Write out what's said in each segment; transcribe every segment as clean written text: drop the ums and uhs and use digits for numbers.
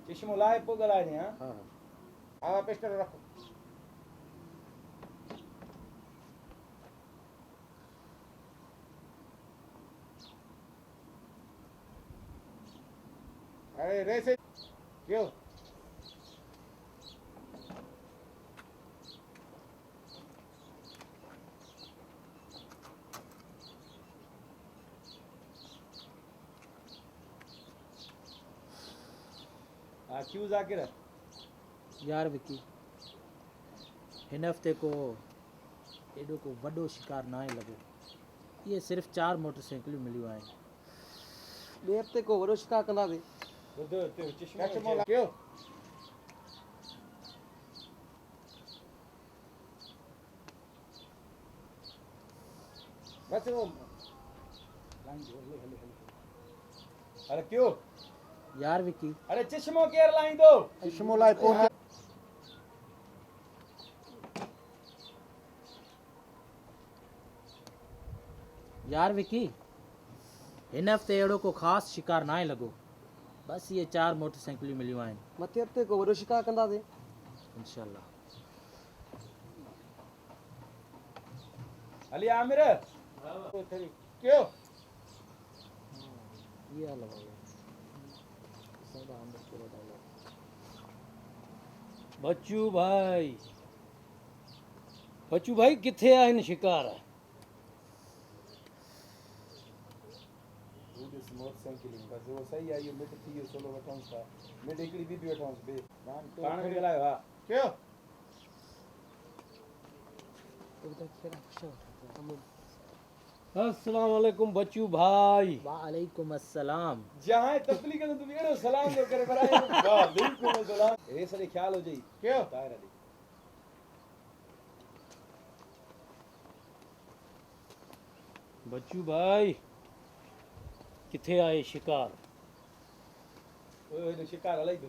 चश्मो लाए पोइ ॻाल्हाइजे हा हाँ हा पिस्टल रखो अरे रेसे क्यों हाँ क्यों जाकिर यार विकी हिन हफ़्ते को एॾो को वॾो शिकार न आहे लॻो। इहे सिर्फ़ु 4 मोटरसाइकिलियूं मिलियूं आहिनि। ॿिए हफ़्ते को वॾो शिकार कंदासीं। ॿुधो ते चश्मो ला क्यों बस वो लाइन जो हले हले हले अरे क्यों यार विकी अरे चश्मो केर लाईंदो चश्मो लाइ पोइ यार विकी हिन हफ़्ते अहिड़ो को ख़ासि शिकार न आहे लॻो। बसि इहे 4 मोटरसाइकिलियूं मिलियूं आहिनि। मथे हफ़्ते को वॾो शिकार कंदासीं। इंशाल्लाह। अली आमिर क्यों ये हाल है बच्चू भाई किथे आहिनि शिकार मोटरसाइकिल बस वो सही है ये मिट थी ये सोलो वठूं था मिट हिकड़ी बि वठूं बे पाण खे ॻाल्हायो हा क्यों अस्सलाम वालेकुम बच्चू भाई। वालेकुम अस्सलाम। जहां तबलीग तो तुम एड़ो सलाम तो करे बराए वालेकुम सलाम ए सरे ख्याल हो जाई क्यों तायर अली बच्चू भाई किथे आहे शिकार ओए शिकार हलाई दो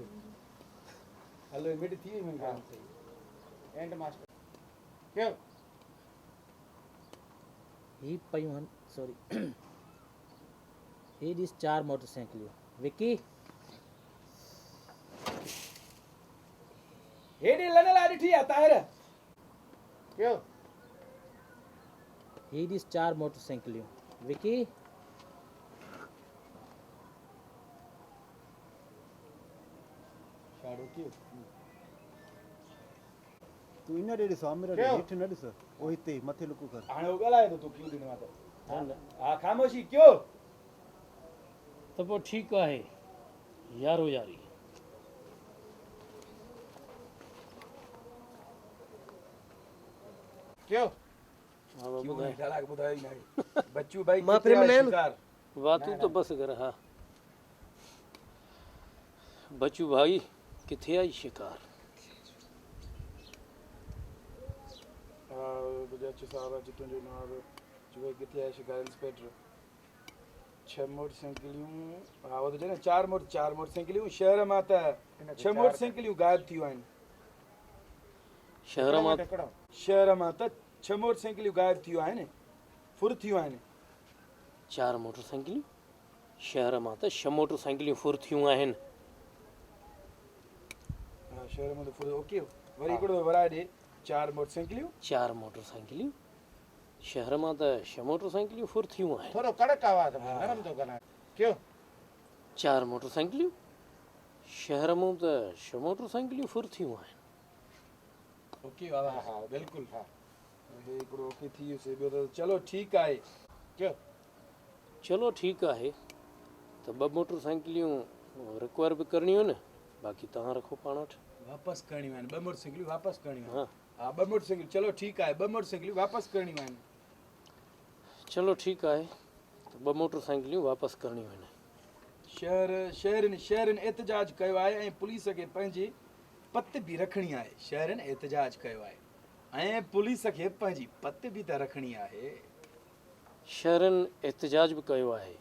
हलो मिट थी मन काम सही एंड मास्टर क्यों ही पयूं आहिनि सॉरी ही ॾिस 4 मोटरसाइकिलियूं विकी हेडी लने ला ॾिठी आ तायर क्यों ही ॾिस 4 मोटरसाइकिलियूं विकी शाडो क्यों तूं इन ॾे ॾिसो आमिर ॾे हेठि न ॾिस ओ हिते मथे लुकु कर। हाणे ॻाल्हाए तो तूं क्यों ॾिनो आहे हा ख़ामोशी क्यों त पोइ ठीकु आहे यारो यारी क्यों हा बाबा ॿुधाए ॻाल्हाए ॿुधायो ई नाहे बच्चू भाई मां किथे फिल्म आहे न शिकार वातू तो बस कर हा बच्चू भाई किथे आई शिकार गुजरात साहब अच तुंहिंजो नाव जो किथे आहे शिकार इंस्पेक्टर 6 मोटरसाइकिलियूं हा वो तो जे 4 मोटरसाइकिलियूं शहर मां त 6 मोटरसाइकिलियूं गायब थियूं आहिनि शहर मां त 6 मोटरसाइकिलियूं गायब थियूं आहिनि फुर थियूं आहिनि 4 मोटरसाइकिलियूं शहर मां त 6 मोटरसाइकिलियूं फुर थियूं आहिनि हा शहर मां त फुर ओके वरी हिकिड़ो वराए ॾे 4 मोटरसाइकिलियूं 4 मोटरसाइकिलियूं शहर मां त 6 मोटरसाइकिलियूं फुर थियूं आहिनि थोरो कड़क आवाज़ में नरम थो ॻाल्हाए क्यों 4 मोटरसाइकिलियूं शहर मां त 6 मोटरसाइकिलियूं फुर थियूं आहिनि ओके हा हा बिल्कुलु हा हे हिकिड़ो ओके थी वियोसीं ॿियो त चलो ठीकु आहे क्यों चलो ठीकु आहे त 2 मोटरसाइकिलियूं रिक्वायर बि करणियूं आहिनि बाक़ी तव्हां रखो पाण वटि वापसि करणियूं आहिनि 2 मोटरसाइकिलियूं वापसि करणियूं हा आहिनि हा 2 मोटरसाइकिल चलो ठीकु आहे 2 मोटरसाइकिलियूं वापसि करणियूं आहिनि चलो ठीकु आहे त 2 मोटरसाइकिलियूं वापसि करणियूं आहिनि शहरनि एतिजाज कयो आहे ऐं पुलिस खे पंहिंजी पत बि रखणी आहे शहरनि एतिजाज कयो आहे ऐं पुलिस खे पंहिंजी पत बि त रखणी आहे शहरनि एतिजाज बि कयो आहे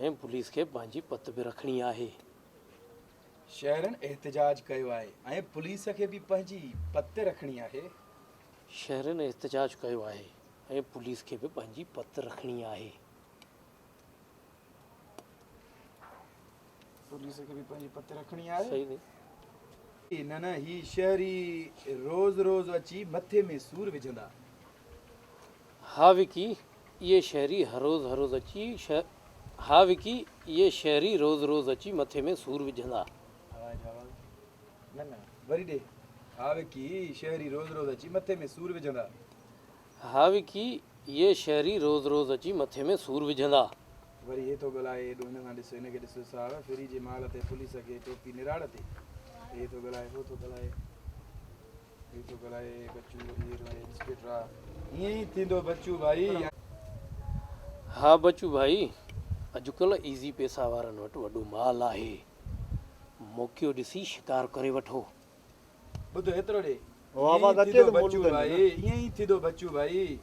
ऐं पुलिस खे पंहिंजी पत बि रखणी आहे शहरनि एतिजाज कयो आहे ऐं पुलिस खे बि पंहिंजी पत रखणी आहे शहरनि एतिजाज कयो आहे ऐं पुलिस खे बि पंहिंजी पत रखणी आहे पुलिस खे बि पंहिंजी पत रखणी आहे सही नहीं न न ही शहरी रोज़ रोज़ अची मथे में सूर विझंदा। हाँ विकी, ये शहरी हर रोज़ अची हाँ विकी, ये शहरी रोज़ अची मथे में सूर विझंदा। न न वरी ॾे। हा विकी, शहरी रोज़ रोज़ अची मथे में सूर विझंदा। हाँ विकी, ये शहरी रोज़ अची मथे में सूर विझंदा। वरी हे थो ॻाल्हाए हेॾो हिन खां ॾिसो हिनखे ॾिसो साहब फ्री जे माल ते पुलिस खे टोपी निराड़ ते हे थो ॻाल्हाए हो थो ॻाल्हाए हे थो ॻाल्हाए बच्चू हीअ इंस्पेक्टर आहे ईअं ई थींदो बच्चू भाई। हाँ बच्चू भाई, अॼुकल्ह ईज़ी पैसा वारनि वटि वॾो माल आहे। मौक़ो ॾिसी शिकार करे वठो। ॿुध एतिरो ॾे वो आवाज़ ईअं ई अचे थींदो तो मोड़ बच्चू देना भाई, ईअं ई थींदो बच्चू भाई।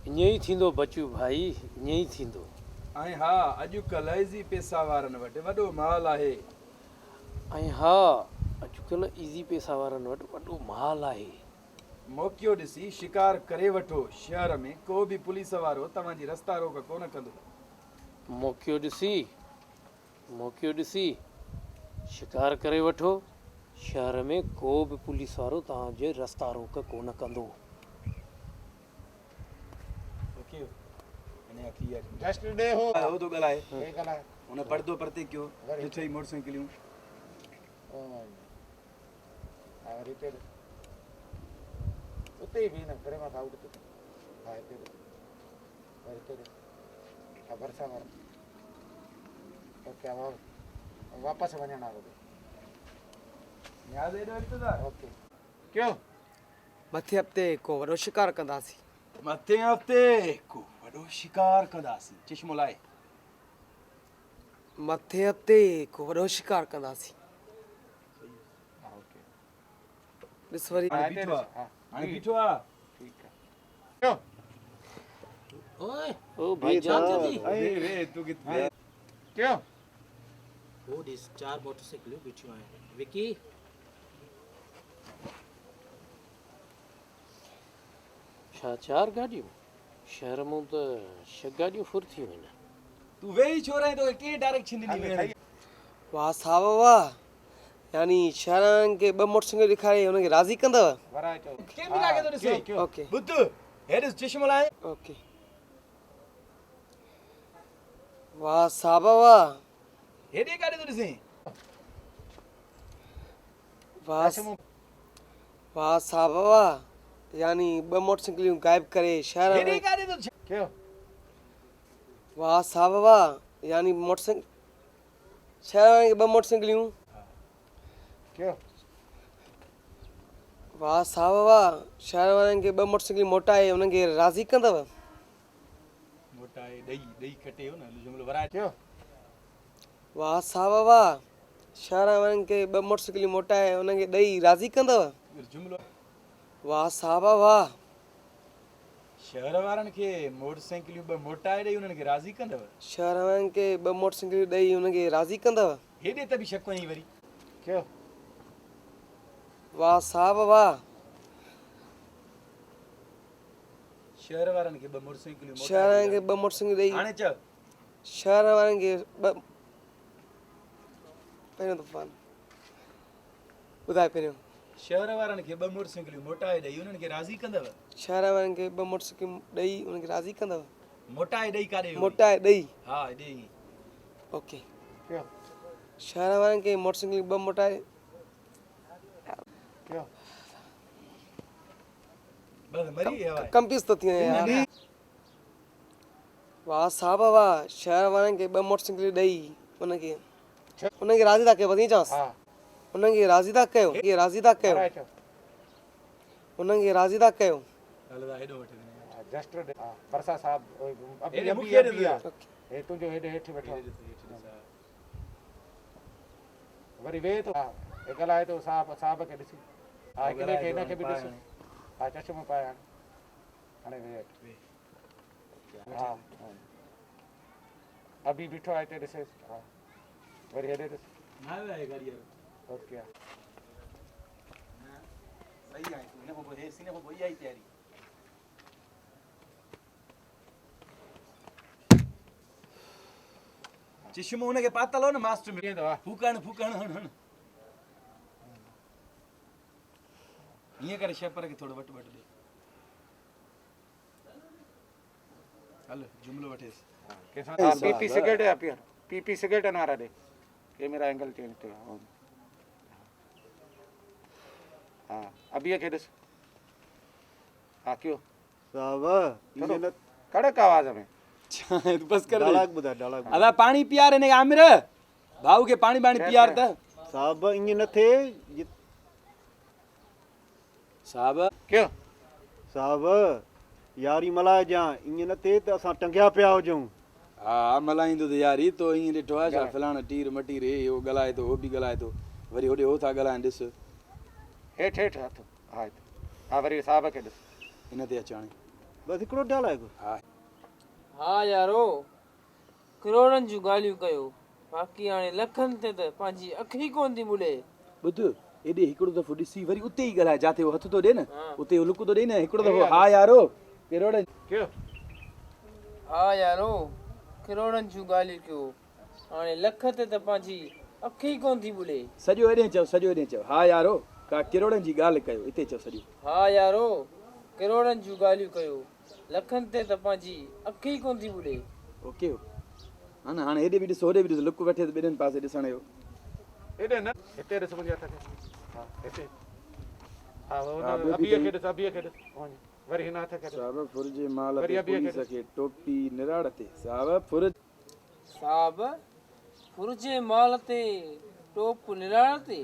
ईअं ई थींदो बच्चू भाई, ईअं ई थींदो। ऐं हा अॼुकल्ह ईज़ी पैसा वारनि वटि वॾो माल आहे। ऐं हा अॼुकल्ह ईज़ी पैसा वारनि वटि वॾो माल आहे। मौक़ो ॾिसी शिकार करे वठो। शहर में को बि पुलिस वारो तव्हांजी रस्ता रोक कोन कंदो। मौक़ो ॾिसी शिकार करे वठो। शहर में को बि पुलिस वारो तव्हांजे रस्ता रोक कोन कंदो। ओके हिन क्लियर जस्ट डे हो हो तो ॻाल्हाए हे गला हुन पर्दो परते कयो ॾिठो ई मोटरसाइकिलियूं और इते उते भी ना करे मां आउट तो हां इते और इते खबर सा मार ओके अब वापस वणना हो याद एॾो अचो था ओके क्यों मथे हफ़्ते को वॾो शिकार कंदासीं। मथे हफ़्ते को वॾो शिकार कंदासीं। चश्मो लाए मथे हफ़्ते को वॾो शिकार कंदासीं। ॾिस वरी हाणे बीठो आहे हाणे बीठो आहे ठीक है क्यों ओए ओ भाई जान जल्दी। वे तू किथे क्यों वो ॾिस 4 मोटरसाइकिलियूं बीठियूं आहिनि। विकी छा 4 गाॾियूं? शहर मां त 6 गाॾियूं फुर थियूं आहिनि। तू वेही छो रहे तो के डायरेक्शन ॾिनी वेण वाह साहब वाह, यानी शहरनि खे 2 मोटरसाइकिल ॾेखारे हुनखे राज़ी कंदव। वराए चो के मिला के तो ॾिसे ओके बुद्ध हे ॾिस चश्मो लाए ओके वाह साहब वाह हेॾे काॾे तो ॾिसे वाह वाह साहब वाह, यानी 2 मोटरसाइकिलियूं गायब करे शहर हेॾे में। काॾे तो क्यों वाह साहब वाह, यानी मोटरसाइकिल शहर में 2 मोटरसाइकिलियूं। क्यों वाह साहब वाह, शहर वारनि खे 2 मोटरसाइकिल मोटाए हुननि खे राज़ी कंदव। मोटा है दही खटे हो ना जुमलो वराए क्यों वाह साहब वाह, शहर वारनि खे 2 मोटरसाइकिल मोटाए हुननि खे ॾेई राज़ी कंदव। जुमलो वाह साहब वाह शहर वारनि खे मोटरसाइकिलियूं ॿ मोटाए ॾेई उन्हनि खे राज़ी कंदव। शहर वारनि खे 2 मोटरसाइकिल ॾेई हुननि खे राज़ी कंदव। हेॾे त बि शक वई वरी क्यों वाह साहब वाह, शहर वारनि खे ॿ मोटरसाइकिलियूं शहर वारनि खे 2 मोटरसाइकिल ॾेई हाणे चओ शहर वारनि खे पहिरियों दफ़ा ॿुधाए पहिरियों शहर वारनि खे 2 मोटरसाइकिलियूं मोटाए ॾेई उन्हनि खे राज़ी कंदव। शहर वारनि खे 2 मोटरसाइकिल ॾेई हुननि खे राज़ी कंदव। मोटाए ॾेई काॾे वई? मोटाए ॾेई हा हेॾे ई ओके क्यों शहर वारनि खे मोटरसाइकिल 2 मोटाए क्यों बस मरी गया भाई कंफ्यूज़ तो थी वञे यार। वाह साहब वाह, शहर वारनि खे 2 मोटरसाइकिल ॾेई हुनखे राज़ी था कयो वधी चांस हां हुनखे राज़ी था कयो ये राज़ी था कयो वराए चो हुनखे राज़ी था कयो। हलदा हेॾो वठे जस्ट डे बरसा साहब अभी हेॾे अभी मूंखे अभी ॾिस। हे तुंहिंजो हेॾे हेठि वेठो वरी वे तो हे ॻाल्हाए तो साहब खे ॾिसी हा हिकिड़े खे हिनखे बि ॾिस हा चश्मो पाए हाणे वे हा अभी बीठो आहे हिते ॾिसे हा वरी हेॾे ॾिस ना आए गाड़ी यार ओके सही आहे तू हिन को हे सीने को इहा ई तयारी चश्मो हुनखे पातल हो न मास्टर में फूकण हण हीअं करे शेपर खे थोरो वटि ॾे हल जुमिलो वठेसि पीपी सिगरेट या पियर पीपी सिगरेट नारा दे ये मेरा एंगल चेंज थियो हाँ अभी ये केड़े हाँ क्यों साहब कड़क आवाज में बस कर डालाक बुधा डालाक अदा पानी पियार ने आमिर भाऊ के पानी पानी पियार त साहब ईअं न थिए साहब क्यों साहब यारी मल्हाए जा ईअं न थिए त असां टंगिया पिया हुजूं हा मल्हाईंदो त यारी तो ईअं ॾिठो आहे छा फलाणा टीर मटीर इहो ॻाल्हाए थो उहो बि ॻाल्हाए थो वरी होॾे हो था ॻाल्हाइनि ॾिस हेठि हेठि हथ हा हा वरी साहब खे ॾिस हिन ते अचाणी बसि हिकिड़ो डालाक हा हा यारो करोड़नि जूं ॻाल्हियूं कयो बाक़ी हाणे लखनि ते त पंहिंजी अखि ई कोन थी मुड़े ॿुध एॾे हिकिड़ो दफ़ो ॾिसी वरी उते ई ॻाल्हाए जिते उहो हथ थो ॾे न उते लुक थो ॾे न हिकिड़ो दफ़ो हा यारो करोड़ क्यों हा यारो करोड़नि जूं ॻाल्हियूं कयो हाणे लख ते त पंहिंजी अखि ई कोन थी मुड़े सॼो हेॾे चओ सॼो हेॾे चओ हा यारो का करोड़नि जी ॻाल्हि कयो हिते चओ सॼो हा यारो करोड़नि जूं ॻाल्हियूं कयो लखनि ते त पंहिंजी अखि ई कोन थी मुड़े ओके हा न हाणे हेॾे बि ॾिसो होॾे बि ॾिसो लुक वठे त ॿिन्हिनि पासे ॾिसण जो हेॾे न हिते ॾिस मुंहिंजे हथ खे हा हिते हा ॿियो बि अभी खे ॾिस अभी खे ॾिस वरी हिन हथ खे ॾिस साहब फुरजे माल वरी ते अभी पुलिस खे टोपी निराड़ ते साहब फुर साहब फुरजे माल ते टोप निराड़ ते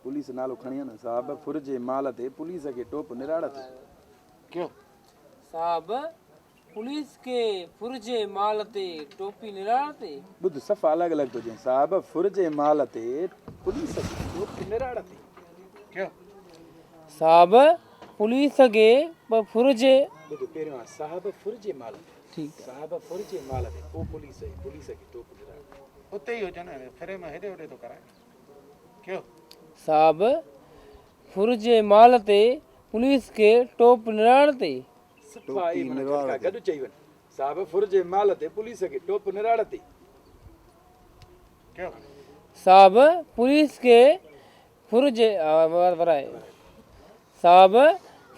पुलिस नालो खणी आ न साहब फुरजे माल ते पुलिस खे टोप निराड़ ते क्यों साहब पुलिस के फुरजे माल ते टोपी निराड़ ते ॿुध सफ़ा अलॻि अलॻि थो चई साहब फुरजे माल ते पुलिस खे टोप निराड़ ते क्यों साहब पुलिस खे फुरजे ॿुध पहिरियों आहे साहब फुरजे माल ते ठीकु साहब फुरजे माल ते पोइ पुलिस खे टोप निराड़ ते उते ई हुजे न फिरे में हेॾे होॾे थो कराए क्यों साहब फुरजे माल ते पुलिस खे टोप निराड़ ते सफ़ा ई मन गॾु चई वञ साहब फुरजे माल ते पुलिस खे टोप निराड़ ते क्यों साहब पुलिस खे फुरजे वराए साहब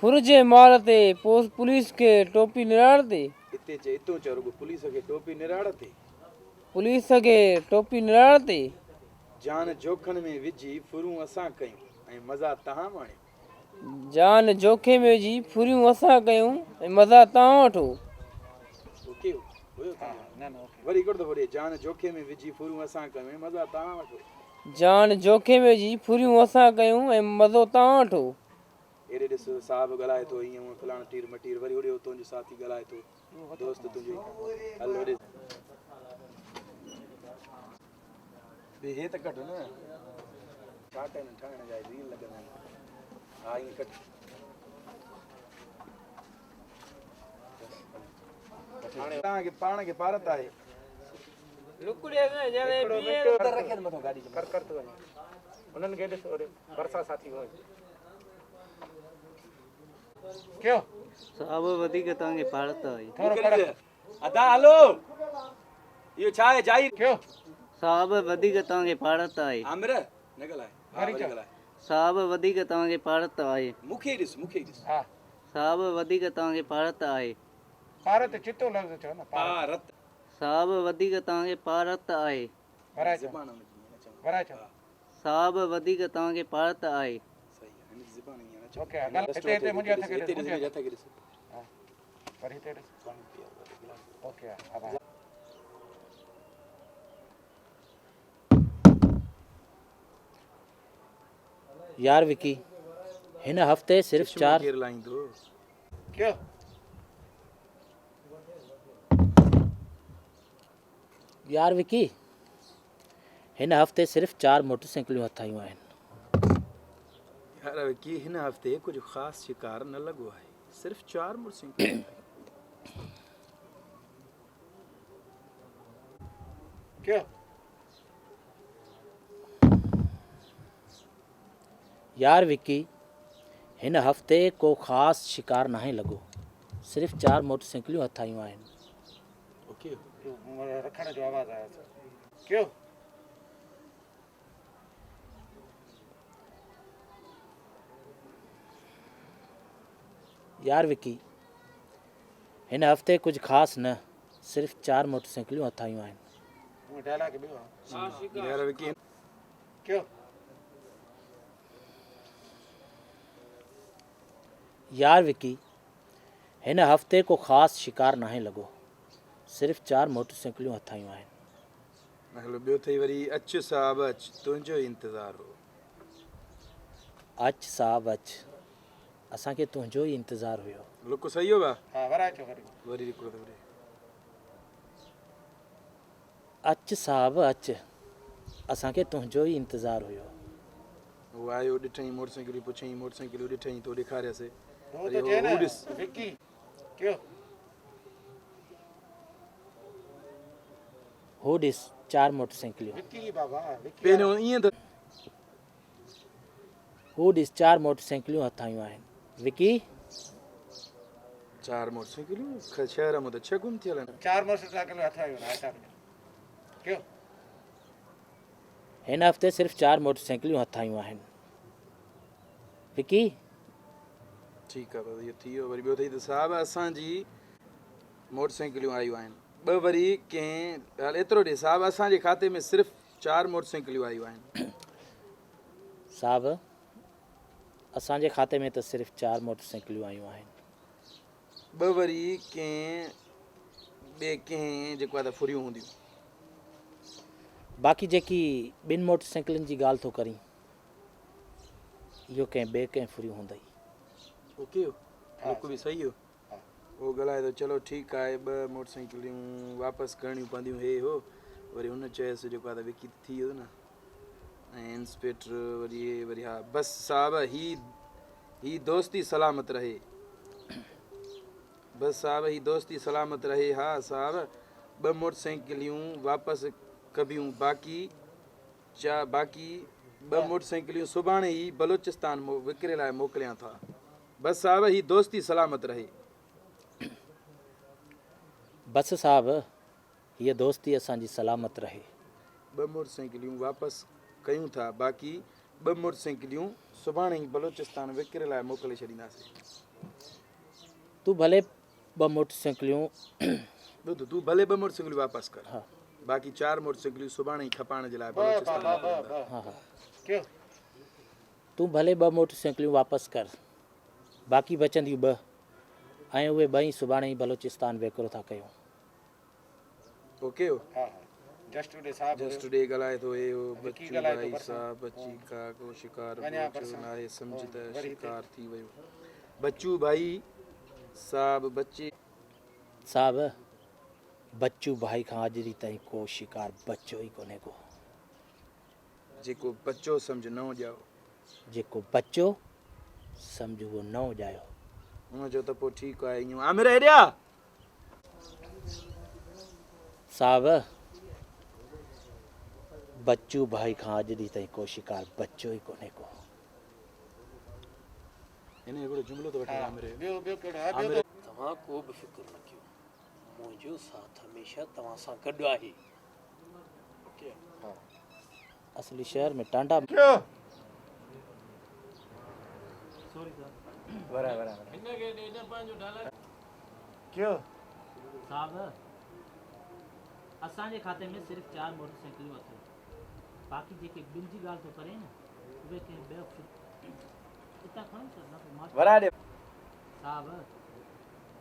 फुरजे माल ते पुलिस खे टोपी निराड़ ते हिते चए हितो चओ रुॻो पुलिस खे टोपी निराड़ ते पुलिस खे टोपी निराड़ ते जान जोखन में विझी फुरूं असां कयूं ऐं मज़ा तव्हां माणियो जान जोखे में विझी फुरियूं असां कयूं ऐं मज़ा तव्हां वठो ओके हुयो हा न न ओके वरी हिकिड़ो दफ़ो ॾे जान जोखे में विझी फुरूं असां कयूं ऐं मज़ा तव्हां वठो जान जोखे में विझी फुरियूं असां कयूं ऐं मज़ो तव्हां वठो हेॾे ॾिस साहब ॻाल्हाए थो हीअं हूअं फलाणो टीर मटीर वरी होॾे तुंहिंजो साथी ॻाल्हाए थो दोस्त तुंहिंजो हल होॾे हे त कढ न छा टाइम ठाहिण जा रील लॻंदा आहिनि हा ईअं कढ हाणे तव्हांखे पाण खे भारत आहे लुकड़े में जॾहिं कर कर थो वञे उन्हनि खे ॾिस होॾे भरिसां साथी हो क्यों साहब वधीक तव्हांखे भारत आहे थोरो कड़क अदा हलो इहो छा आहे जाई क्यों साहब वधीक तव्हांखे भारत आहे आमिर न ॻाल्हाए हा वरी ॻाल्हाए साहब वधीक तव्हांखे भारत आहे मूंखे ई ॾिस मूंखे ई ॾिस हा साहब वधीक तव्हांखे भारत आहे भारत चितो लफ़्ज़ चओ न भारत साहब वधीक तव्हांखे भारत आहे वराए चओ ज़बान में चओ वराए चओ साहब वधीक तव्हांखे भारत आहे सही आहे हिन जी ज़बान ईअं न चओ ओके हिते हिते मुंहिंजे हथ खे हिते ॾिस ॾिस मुंहिंजे हथ खे ॾिस हा वरी हिते ॾिस ओके हा यार विकी हिन हफ़्ते सिर्फ़ 4 केरु लाईंदो क्यों यार विकी हिन हफ़्ते सिर्फ़ 4 मोटरसाइकिलियूं हथायूं आहिनि यार की हिन हफ़्ते कुझु ख़ासि शिकार न लॻो आहे सिर्फ़ 4 मोटरसाइकिल क्यों यार विकी हिन हफ़्ते को ख़ासि शिकार नाहे लॻो सिर्फ़ 4 मोटरसाइकिलियूं हथायूं आहिनि ओके रखण जो आवाज़ आया क्यों यार विकी हिन हफ़्ते कुछ ख़ासि न सिर्फ़ 4 मोटरसाइकिलियूं हथ आयूं आहिनि मूं डायलॉग ॿियो आहे यार विकी कयो यार विकी हिन हफ़्ते को ख़ासि शिकार नाहे लॻो सिर्फ़ 4 मोटरसाइकिलियूं हथ आयूं आहिनि हलो ॿियो अथई वरी अच साहब अच तुंहिंजो इंतज़ारु हो अच साहब अच असांखे तुंहिंजो ई इंतज़ारु हुयो लुक सही हो भाउ हा वराए चो वरी हिकिड़ो त वरी अच साहब अच असांखे तुंहिंजो ई इंतज़ारु हुयो उहो आयो ॾिठईं मोटरसाइकिलियूं पुछईं मोटरसाइकिलियूं ॾिठईं तो ॾेखारियसि तूं अरे त वो चए न हू ॾिस विकी कयो हो ॾिस 4 मोटरसाइकिलियूं विकी बाबा विकी पहिरियों ईअं त हो ॾिस 4 मोटरसाइकिलियूं हथ आयूं आहिनि विकी 4 मोटरसाइकिलियूं शहर में त 6 गुम थियल आहिनि 4 मोटरसाइकिल हथ आयो ना हिसाब कयो हिन हफ़्ते सिर्फ़ 4 मोटरसाइकिलियूं हथ आयूं आहिनि विकी ठीकु आहे इहो थी वियो वरी ॿियो अथई त साहब असांजी मोटरसाइकिलियूं आयूं आहिनि ॿ वरी कंहिं हाल एतिरो ॾे साहब असांजे खाते में सिर्फ़ु 4 मोटरसाइकिलियूं आयूं आहिनि साहब असांजे खाते में त सिर्फ़ 4 मोटरसाइकिलियूं आयूं आहिनि ॿ वरी कंहिं ॿिए कंहिं जेको आहे त फुरियूं हूंदियूं बाक़ी जेकी 2 मोटरसाइकिलनि जी ॻाल्हि थो करीं इहो कंहिं ॿिए कंहिं फुरियूं हूंदई ओके हो लुक बि सही हो उहो ॻाल्हाए थो चलो ठीकु आहे 2 मोटरसाइकिलियूं वापसि करणियूं पवंदियूं हे हो वरी हुन चयसि जेको आहे त विकी थी वियो न ऐं इंस्पेक्टर वरी हे वरी हा बसि साहब ही दोस्ती सलामत रहे बसि साहब ही दोस्ती सलामत रहे हा साहब 2 मोटरसाइकिलियूं वापसि कबियूं बाक़ी 2 मोटरसाइकिलियूं सुभाणे ई बलोचिस्तान विकिरे लाइ मोकिलियां था बसि साहब ही दोस्ती सलामत रहे बसि साहब हीअ दोस्ती असांजी सलामत रहे 2 मोटरसाइकिलियूं वापसि कयूं था बाक़ी 2 मोटरसाइकिलियूं सुभाणे ई बलोचिस्तान विकिरे लाइ मोकिले छॾींदासीं तूं भले 2 मोटरसाइकिलियूं ॿुध तूं भले 2 मोटरसाइकिलियूं वापसि कर हा बाक़ी 4 मोटरसाइकिलियूं सुभाणे ई खपाइण जे लाइ बलोचिस्तान मोकिलींदा। हा हा कयो तूं भले 2 मोटरसाइकिलियूं वापसि कर बाक़ी बचंदियूं 2 ऐं उहे 2 ई सुभाणे ई बलोचिस्तान वेकिरो था कयूं ओके हो हा हा जस्ट टुडे साहब जस्ट टुडे ॻाल्हाए थो हे हो विकी बच्चू ॻाल्हाए थो भाई परसों। साहब बच्ची का को शिकार वञा बचो परसों। नाहे सम्झ त वरी हिते। शिकार थी वियो बच्चू भाई साहब बच्चे साहब बच्चू भाई खां अॼु ॾींहुं ताईं को शिकार बचियो ई कोन्हे को जेको बच्चो सम्झ न ॼाओ जेको बचियो सम्झ उहो न उॼायो हुनजो त पोइ ठीकु आहे ईअं आमिर हेॾिया साहब बच्चू भाई खां अॼु ॾींहुं ताईं को शिकार बचियो ई कोन्हे को हिन हिकिड़ो जुमिलो थो वठे आमिर ॿियो ॿियो कहिड़ो आहे ॿियो त तव्हां को बि फिक्र न कयो मुंहिंजो साथ हमेशह तव्हां सां गॾु आहे असली शहर में टांडा कयो कयो साहब असांजे खाते में सिर्फ़ 4 मोटरसाइकिलियूं अथव बाक़ी जेके ॿिनि जी ॻाल्हि थो करे न उहे कंहिं ॿिए हितां खणो सर न वरा ॾे साहब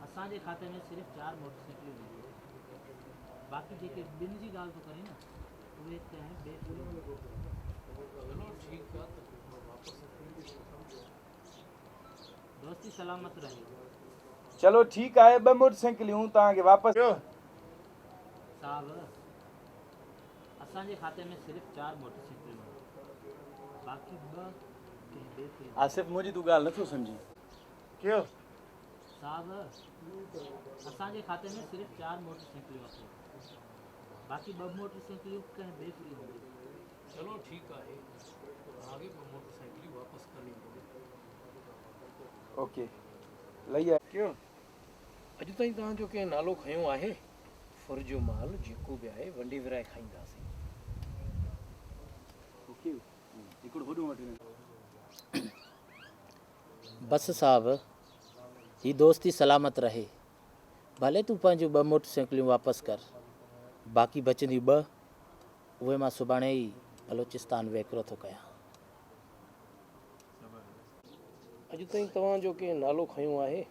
असांजे खाते में सिर्फ़ 4 मोटरसाइकिलियूं आहिनि बाक़ी जेके ॿिनि जी ॻाल्हि थो करे न उहे कंहिं ॿिए चलो ठीकु आहे दोस्ती सलामत रहे चलो ठीकु आहे 2 मोटरसाइकिलियूं तव्हांखे वापसि कयो साहब असांजे खाते में सिर्फ़ 4 मोटरसाइकिलियूं आहिनि बाक़ी 2 कंहिं ॿिए खे आसिफ़ मुंहिंजी तूं ॻाल्हि नथो सम्झी कयो साहब असांजे खाते में सिर्फ़ 4 मोटरसाइकिलियूं अथव बाक़ी 2 मोटरसाइकिलियूं कंहिं ॿिए खे हूंदियूं चलो ठीकु आहे तव्हांखे 2 मोटरसाइकिलियूं वापसि करणी पवंदी ओके लई आहे कयो अॼु ताईं तव्हांजो कंहिं नालो खयो आहे फुर जो माल जेको बि आहे वंडी विराए खाईंदासीं ओके हिकिड़ो वॾो वठी बसि साहब ही दोस्ती सलामत रहे। भले तूं पंहिंजूं 2 मोटरसाइकिलियूं वापसि कर, बाक़ी बचंदियूं 2 उहे मां सुभाणे ई बलोचिस्तान वेकिरो थो कयां। अॼु ताईं तव्हांजो कंहिं नालो खयों आहे?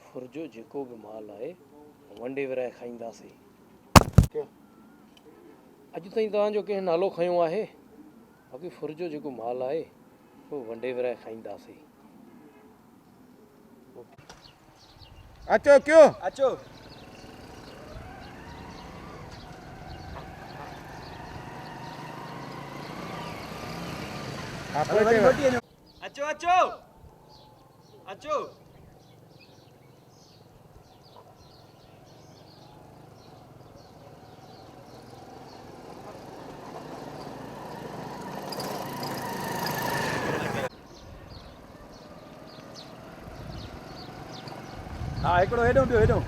फुर्जो जेको बि माल आहे वंडे विराए खाईंदासीं। अॼु ताईं तव्हांजो कंहिं नालो खयों आहे? बाक़ी फुर्जो जेको माल आहे उहो वंडे विराए खाईंदासीं। अचो क्यों अचो। आप हलो वरी बैठे मोटी अचो अचो अचो। हाँ हिकिड़ो हेॾो ॿियो हेॾो।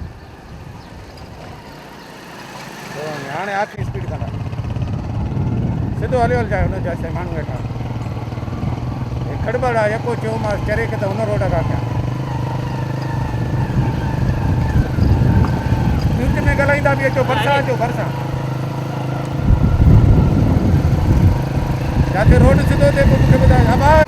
हाणे आखिरी स्पीड कंदा सिधो हलियो हलिजाए हुन जा माण्हू वेठा हे खड़बड़ आहे यको चयोमांसि चरे खे त हुन रोड खां कयां विच में ॻाल्हाईंदा बि अचो भरिसां अचो भरिसां जिते रोड सिधो थिए पोइ मूंखे ॿुधायो आवाज़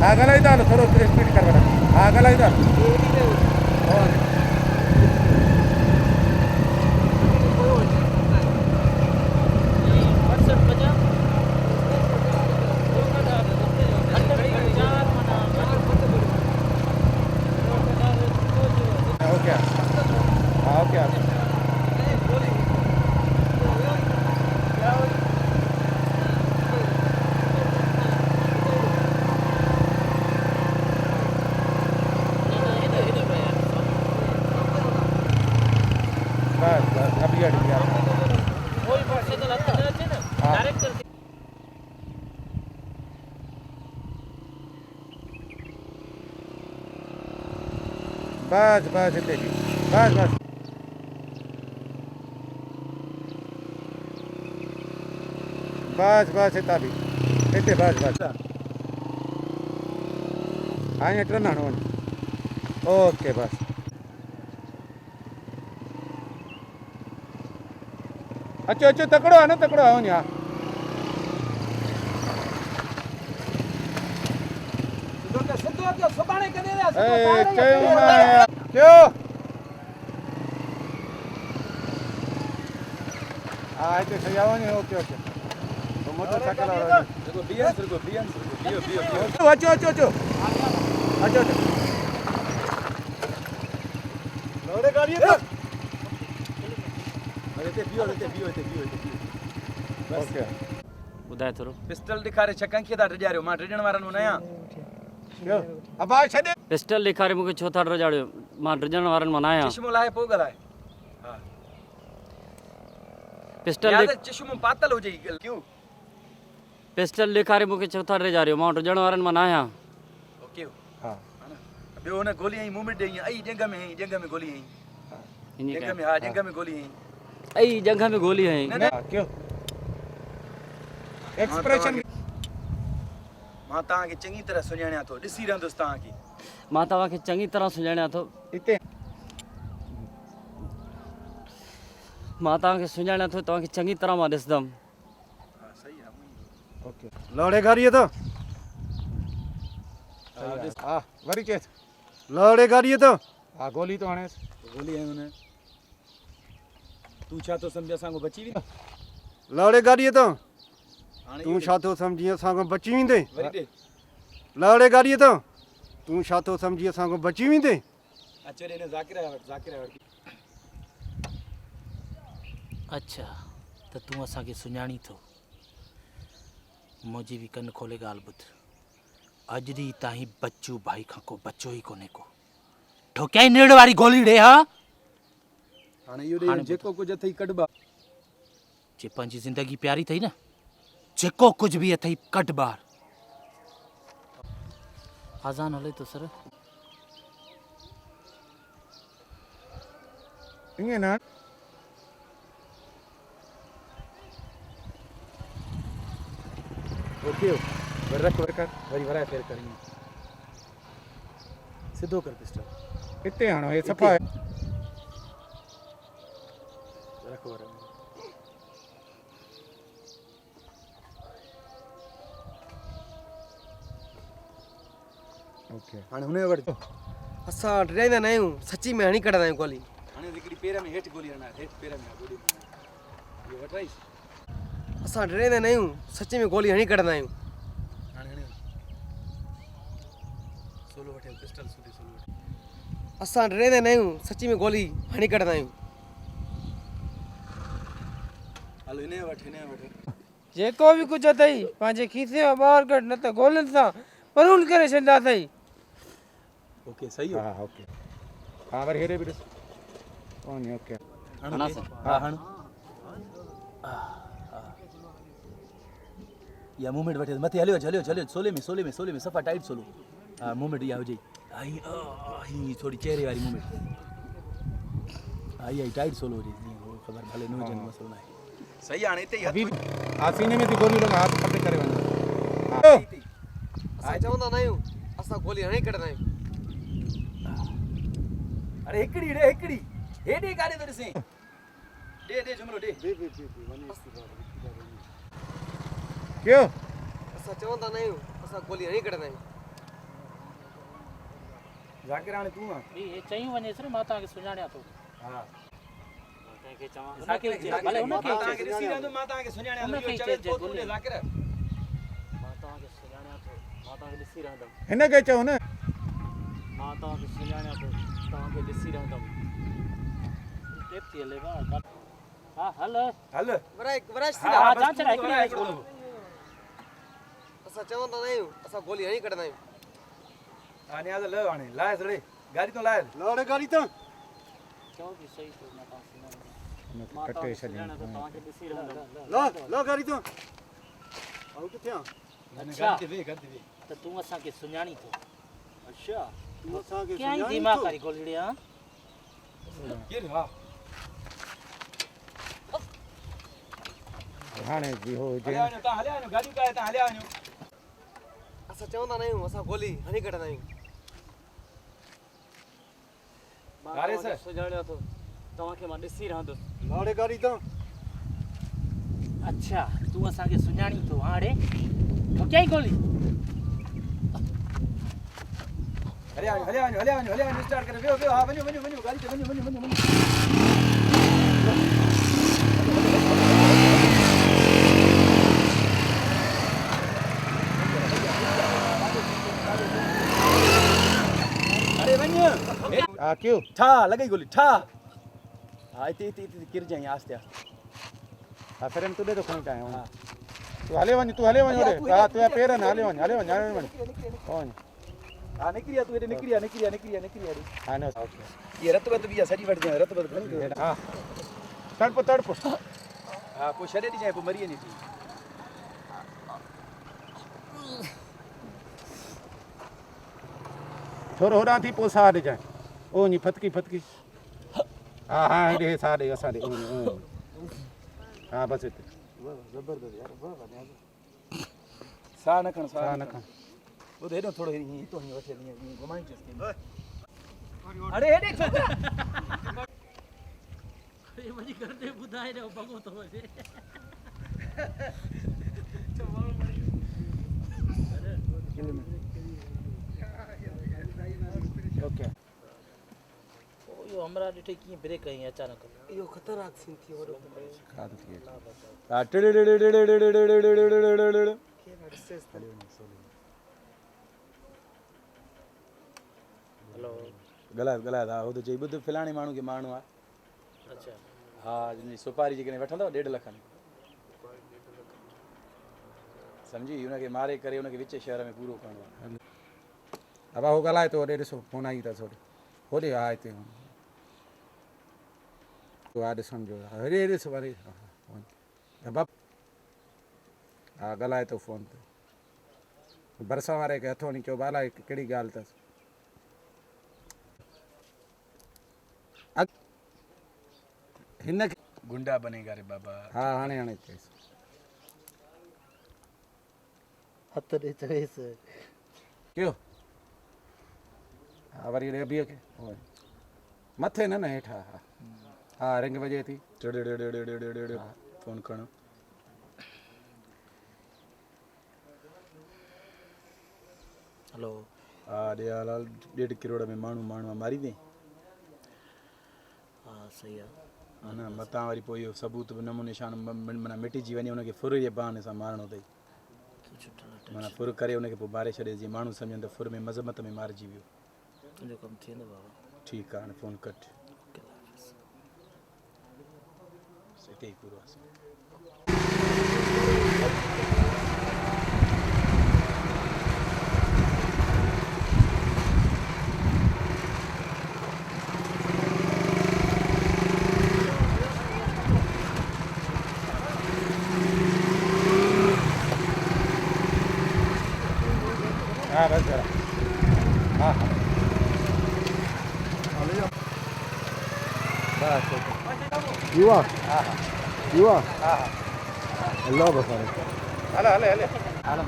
हा ॻाल्हाईंदा हलो थोरो स्पीड कर वञा हा ॻाल्हाईंदा ओके हाँ ओके बस बस अभी हट गया बस बस इतने जी बस बस बस बस इतना भी इतने बस बस हाँ ट्रेन आने ओके बस अचो अचो तकड़ो आहे न तकड़ो आहे वञा सिधो अचो सुभाणे कॾहिं क्यों हाँ इतने सही आओ नहीं ओके ओके तो मोटरसाइकिल वाला देखो बीएस रुको बीएस रुको बियो बियो बियो अचो अचो अचो अचो अचो लौड़े गाड़ी तो हिते बियो हिते बियो हिते बियो हिते बियो ओके ॿुधाए थोरो। पिस्टल ॾेखारे छकंखी था टिॼारियो मां टिॼण वारनि वञा क्यों अब आ छॾे पिस्टल ॾेखारे मूंखे छो था टिॼाड़ियो? मां टिॼण वारनि मां न आहियां। चश्मो लाहे पोइ ॻाल्हाए हा पिस्टल याद चश्मो पातल हुजे क्यों पिस्टल ॾेखारे मूंखे छो था टिॼाड़ियो? मां टिॼण वारनि मां न आहियां। ओके हाँ ॿियो हुन गोली हई मूवमेंट ॾेई आई जंग में गोली हई इन जंग में हा जंग में गोली हई ऐं जंघ में गोली हई। न क्यों एक्सप्रेशन मां तव्हांखे चङी तरह सुञाणिया थो ॾिसी रहंदुसि तव्हांखे मां तव्हांखे चङी तरह सुञाणियां थो। इतने मां तव्हांखे सुञाणियां थो तव्हांखे चङी तरह मां ॾिसंदुमि। हा सही आहे ओके लौड़े गाड़ी तो हाँ वरी चेस लौड़े गाड़ी तो हाँ गोली तो हाणे गोली हई हुन तूं छा थो सम्झ असांखो बची वेंदी लौड़े गाड़ी तो हाणे तू छा थो समझी असांखो बची वेंदे वरी ॾे लौड़े गाड़ी तो तू छा थो समझी असांखो बची वेंदे अचो ॾे ज़ाकिरा वटि अच्छा त तूं असांखे सुञाणी थो। मुंहिंजी बि कनु खोले ॻाल्हि ॿुध। अॼु ॾींहुं ताईं बच्चू भाई खां को बचो ई कोन्हे को ठोकियाई नेड़ वारी गोली ॾे हा हाणे इहो ॾे जेको कुझु अथई कढबा जे पंहिंजी ज़िंदगी प्यारी अथई न जेको कुझु बि अथई कढ ॿाहिरि। आज़ान हले थो सर ईअं न ओके वरी रख कर वरी वराए फेर कर ईअं। सिधो कर पिस्टल हिते हणो हे सफ़ा रख वर ओके हाणे हुन वटि असां डराईंदा न आहियूं सची में हणी कढंदा आहियूं गोली। हाणे हिकिड़ी पेर में हेठि गोली हणा हेठि पेर में गोली हणा इहो वठ राईस असां डराईंदा न आहियूं सची में गोली हणी कढंदा आहियूं। हाणे हणे सोलो वठे पिस्टल सुधी सोलो वठे असां डराईंदा न आहियूं सची में गोली हणी कढंदा आहियूं। हलो हिन वटि जेको बि कुझु अथई पंहिंजे खीसे मां ॿाहिरि कढ न त गोलियुनि सां परून करे छॾींदा अथई। ओके सही हो हा ओके हा वरी हेॾे बि ॾिस वञ ओके हा हण या मूवमेंट वठे मथे हलियो सोले में सफ़ा टाइट सोलो हा मूवमेंट इहा हुजे आई थोड़ी चेहरे वारी मूवमेंट आई टाइट सोलो हुजे जीअं हो ख़बर भले न हुजनि मसलो न आहे सही हाणे हिते अभी हा सीने में थी गोली लॻा हाथ पटे करे वञ असां चवंदा न आहियूं असां गोली हणी कढंदा आहियूं। अरे हिकिड़ी हेॾे काॾे थो ॾिसे दे जुमलो दे क्यों असां चवंदा न आहियूं असां गोली हणी कढंदा आहियूं। ज़ाकिर हाणे तूं आहे हे चयूं वञेसि न मां तव्हांखे सुञाणियां थो। हा कंहिंखे चवां ज़ाकिर भले हुनखे मां तव्हांखे ॾिसी रहंदुमि मां तव्हांखे सुञाणियां थो हुनखे इहो चए चवे थो तूं ॾे ज़ाकिर मां तव्हांखे सुञाणियां थो मां तव्हांखे ॾिसी रहंदुमि हिनखे चओ न मां तव्हांखे सुञाणियां थो तव्हांखे ॾिसी रहंदुमि टेप थी हले भाउ हा हल हल वराए हा हा बसि जांच तूं लाइ वराए हिकिड़ी हिकिड़ो। असां चवंदा न आहियूं असां गोली हणी कढंदा आहियूं। हाणे आ ल हाणे लाए थोड़े गाड़ी तो लाए लाड़े गाड़ी तां चओ बि सही थो मां तव्हांखे सुञाणियां हुनखे मां कटे तव्हांखे छॾियईं सुञाणियां थो तव्हांखे ॾिसी रहंदुमि ला गाड़ी तां आउं किथे आ अच्छा गाड़ी ते वे त तूं असांखे सुञाणी थो अच्छा तूं असांखे कीअं सुञाणी दिमाग़ थो? वारी गोलड़ी आहे केर हा हाणे जी हो हले हुजे आयो ता हले आयो गाड़ी का ता हले आयो असां चवंदा न आहियूं असां गोली हणी कढंदा आहियूं। अरे सर सुञाणियां थो तव्हांखे मां ॾिसी रहंदुसि लाड़े गाड़ी तां अच्छा तूं असांखे सुञाणी थो हाणे ठोकियाई गोली हले आयो स्टार्ट करे वियो हा वञो गाड़ी ते वञो अरे वञ हा क्यों ठा लॻई गोली ठा हा इते किर जाई आस्ते हा फिर तुॾे तो खणी चाहियो तू हले वञ ओरे हा तुंहिंजा पेर आहिनि हले वञ वञ हा निकिरिया तू हेॾे निकिरिया हा न ओके ये रत बत भी सॼी वठ जाए रत बत घणी हा तड़प हा पोइ छॾे ॾिजांइ पोइ मरी वञे थी थोरो होॾां थी पोइ साह ॾिजांइ ओ नी फतकी हा हेॾे साह ॾे असां ॾे हा बसि हिते साह न खण साह न खण वो हेॾो थोरो हितो ही वठे घुमाई चसके अरे हेॾे हे वञी करे ॿुधाए ॾियो भॻो थो वञे ओके इहो हमरा ॾिठे कीअं ब्रेक कई अचानक इहो ख़तरनाक सीन थी वियो खाद थी हा हलो ग़लति हा हो त चई ॿुध फलाणे माण्हू खे मारणो आहे अच्छा हा सुपारी जेकॾहिं वठंदव 1.5 लख में सम्झी हुनखे मारे करे हुनखे विच शहर में पूरो करिणो आहे अब हो ॻाल्हाए थो होॾे ॾिसो फोन आई अथसि होॾे हा हिते हा ॾिसण जो हेॾे ॾिस वरी हा ॻाल्हाए थो फोन ते भरिसां वारे खे हथो वञी चयो ॻाल्हाए कहिड़ी ॻाल्हि अथसि हिन खे गुंडा बनेगा रे बाबा हा हाणे चएसि हथ ॾे चवेसि कयो हा वरी ॾे बीह खे मथे न हेठा हा हा रिंग वॼे थी फोन करणो हेलो हा ॾे हाल 1.5 करोड़ में माण्हू मारी दे हाँ सही है हा न मतां वरी पोइ इहो सबूत बि नमूने निशान माना मिटिजी वञे हुनखे फुर जे बहाने सां मारणो अथई माना फुर करे हुनखे पोइ मारे छॾे जीअं माण्हू सम्झनि त फुर में मज़मत में मारिजी वियो तुंहिंजो कमु थी वेंदो बाबा ठीकु आहे हाणे फोन कट हिते ई पूरो आहे हाँ बस जरा हाँ हाँ बस युवा हाँ हाँ युवा हाँ हाँ अल्लाह बसारे हले हले हले हले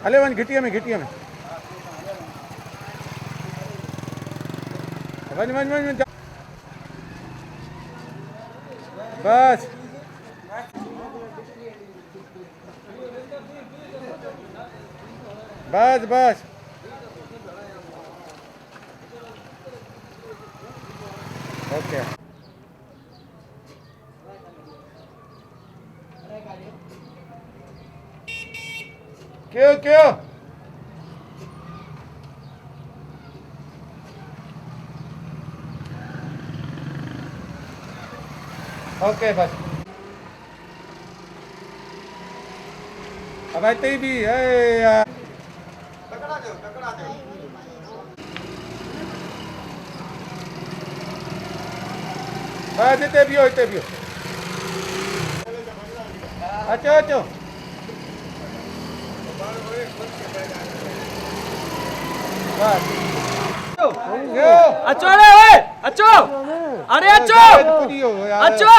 हले वञ घिटीअ में वञ वञ वञ वञ बस बस बस ओके क्यों ओके बस अब आते ही भी है यार बस इतने भी हो अच्छा बस अचो रे ओए अचो अरे अचो अचो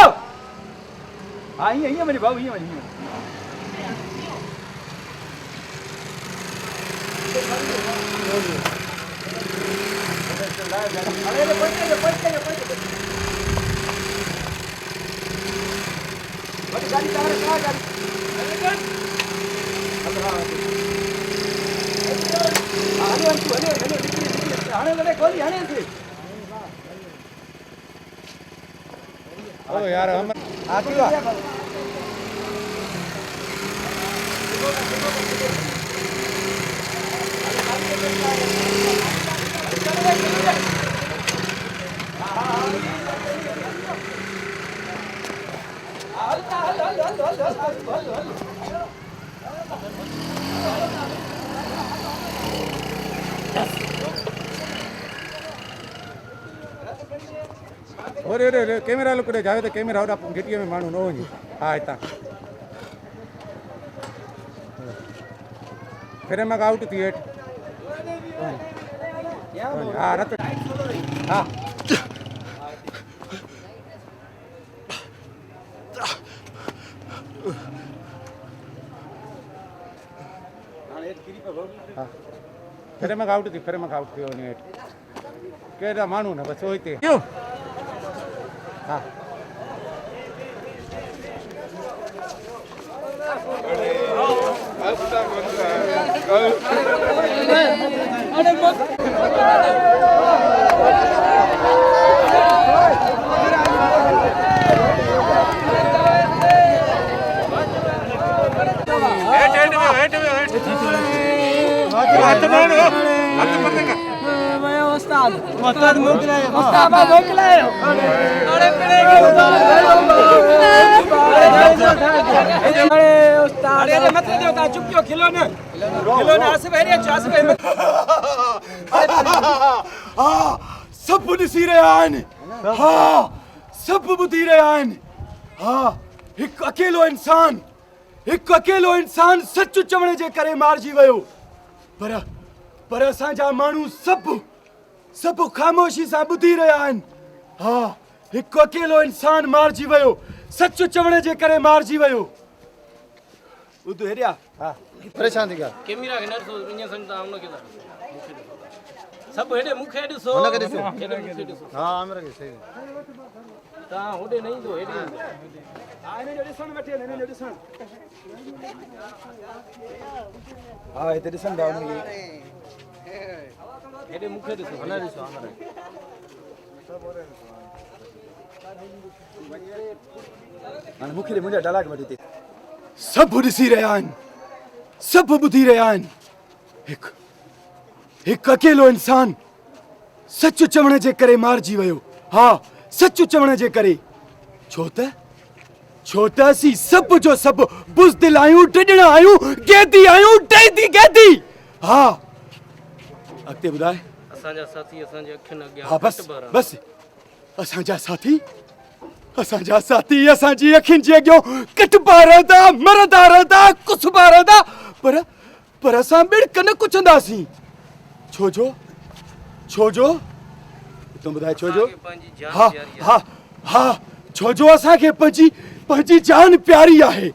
हाँ ईअं वञे भाऊ ईअं वञे ओ यार हम आती हो अरे कैमरा लुकड़े जावे तो कैमरा होड़ा गिटिया में मानू न वञे हा हितां फिर मां आउट थी हेठि हा रत हा फिर मां आउट थी वञे हेठि केॾा माण्हू न बसि हिते हाँ उस्ताद मोकलायो अरे उस्ताद अरे मत दो ता चुप क्यों खिलो ना आसिफ है आसिफ है हाँ सब ॾिसी रहिया आहिनि हाँ सब ॿुधी रहिया आहिनि हाँ हिकु अकेलो इंसान सच चवण जे करे मारिजी वियो पर असांजा माण्हू सभु सभु ख़ामोशी सां ॿुधी रहिया आहिनि। हा, हिकु अकेलो इंसान मारिजी वियो, सच चवण जे करे मारिजी वियो। ॿुध हेॾिया। हा परेशान थी ॻाल्हि कैमरा के नर सो इने संता हमनो के सब हेडे मुखे ॾिसो हुनखे ॾिसो। हेडे मुखे ॾिसो हा आमिर खे सही ता होडे नहीं तो हेडे हा, हिन जो ॾिसण वठी हिन जो ॾिसण। हा, हिते ॾिसंदा हुनखे। हेडे मुखे ॾिसो हुन ॾिसो आमिर हाणे मूंखे ॾे मुंहिंजा डायलॉग वठी हिते। सभु ॾिसी रहिया आहिनि, सभु ॿुधी रहिया आहिनि। हिकु अकेलो इंसान सच चवण जे करे मारिजी वियो। हा, सच चवण जे करे। छो त असीं सभु जो सभु बुज़दिल आहियूं, टिॾण आहियूं, क़ैदी आहियूं, क़ैदी। हा, अॻिते ॿुधाए। असांजा साथी असांजे अखियुनि अॻियां हा, बस असांजा साथी असांजी अखियुनि जे अॻियां कटबा रहंदा, मरंदा रहंदा, कुसबा रहंदा, पर असां ॿिड़क न कुछंदासीं। छोजो तूं ॿुधाए छोजो। हा, छोजो असांखे पंहिंजी जान प्यारी आहे,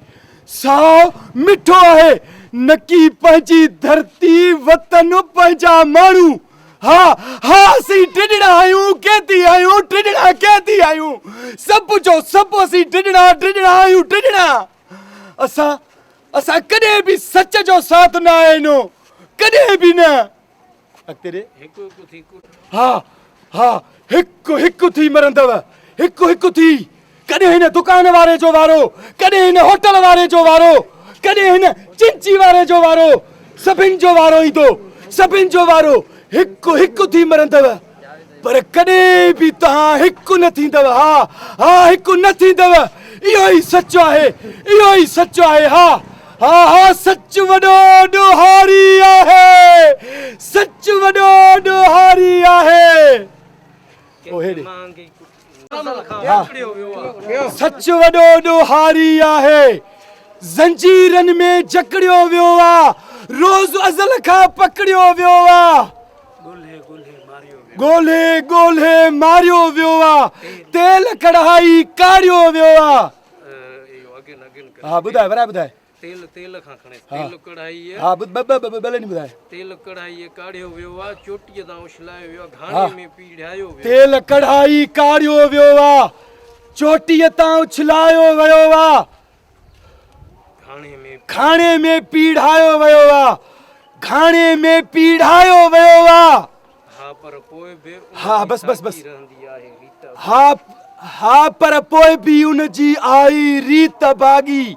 साओ मिठो आहे, नकी पंहिंजी धरती वतन पंहिंजा माण्हू। हा, असीं टिॾड़ा आहियूं, क़ैदी आहियूं, सभु जो सभु असीं टिॾड़ा आहियूं, टिॾड़ा। असां कॾहिं बि सच जो साथ न आहिनो, कॾहिं बि न। अॻिते ॾे। हा, हिकु थी मरंदव, हिकु थी। कॾहिं हिन दुकान वारे जो वारो, कॾहिं हिन होटल वारे जो वारो, कॾहिं हिन चिंची वारे जो वारो, सभिनि जो वारो ईंदो, सभिनि जो वारो। हिकु थी मरंदव, पर कॾहिं बि तव्हां हिकु न थींदव। हा, हिकु न थींदव। इहो ई सच आहे। हा, सच वॾो ॾोहारी आहे, सच वॾो ॾोहारी आहे। ओ हेॾे। सच वॾो ॾोहारी आहे, ज़ंजीरनि में जकड़ियो वियो आहे, रोज़ अज़ल खां पकड़ियो वियो आहे, ॻोल्हे मारियो वियो आहे, तेल कढ़ाई काढ़ियो वियो आहे। हा, ॿुधाए वरा ॿुधाए। तेल खां खणे तेल कढ़ाई हा, भले नहीं ॿुधाए। तेल कढ़ाई काढ़ियो वियो आहे, चोटीअ तां उछलायो वियो आहे, घाणे में पीढ़ायो वियो। तेल कढ़ाई काढ़ियो वियो आहे, चोटीअ तां उछलायो वियो आहे, घाणे में पीढ़ायो वियो आहे, घाणे में पीढ़ायो वियो आहे। हा, पर पोइ बि हा, बस रहंदी आहे रीत। हा, पर पोइ बि उन जी आई रीत बागी।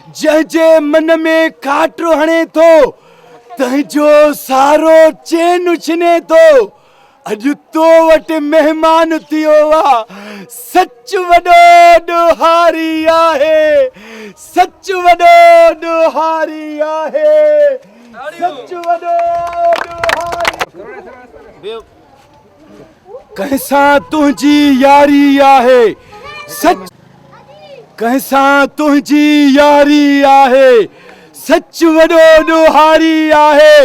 जंहिंजे मन में काटो हणे थो, तंहिंजो सारो चैन उछने थो। अॼु तो वटि महिमान थियो आहे, सच वॾो ॾोहारी आहे, सच वॾो ॾोहारी आहे, सच वॾो ॾोहारी। कंहिंसां तुंहिंजी यारी आहे, सच कंहिंसां तुंहिंजी यारी आहे, सच वॾो ॾोहारी आहे।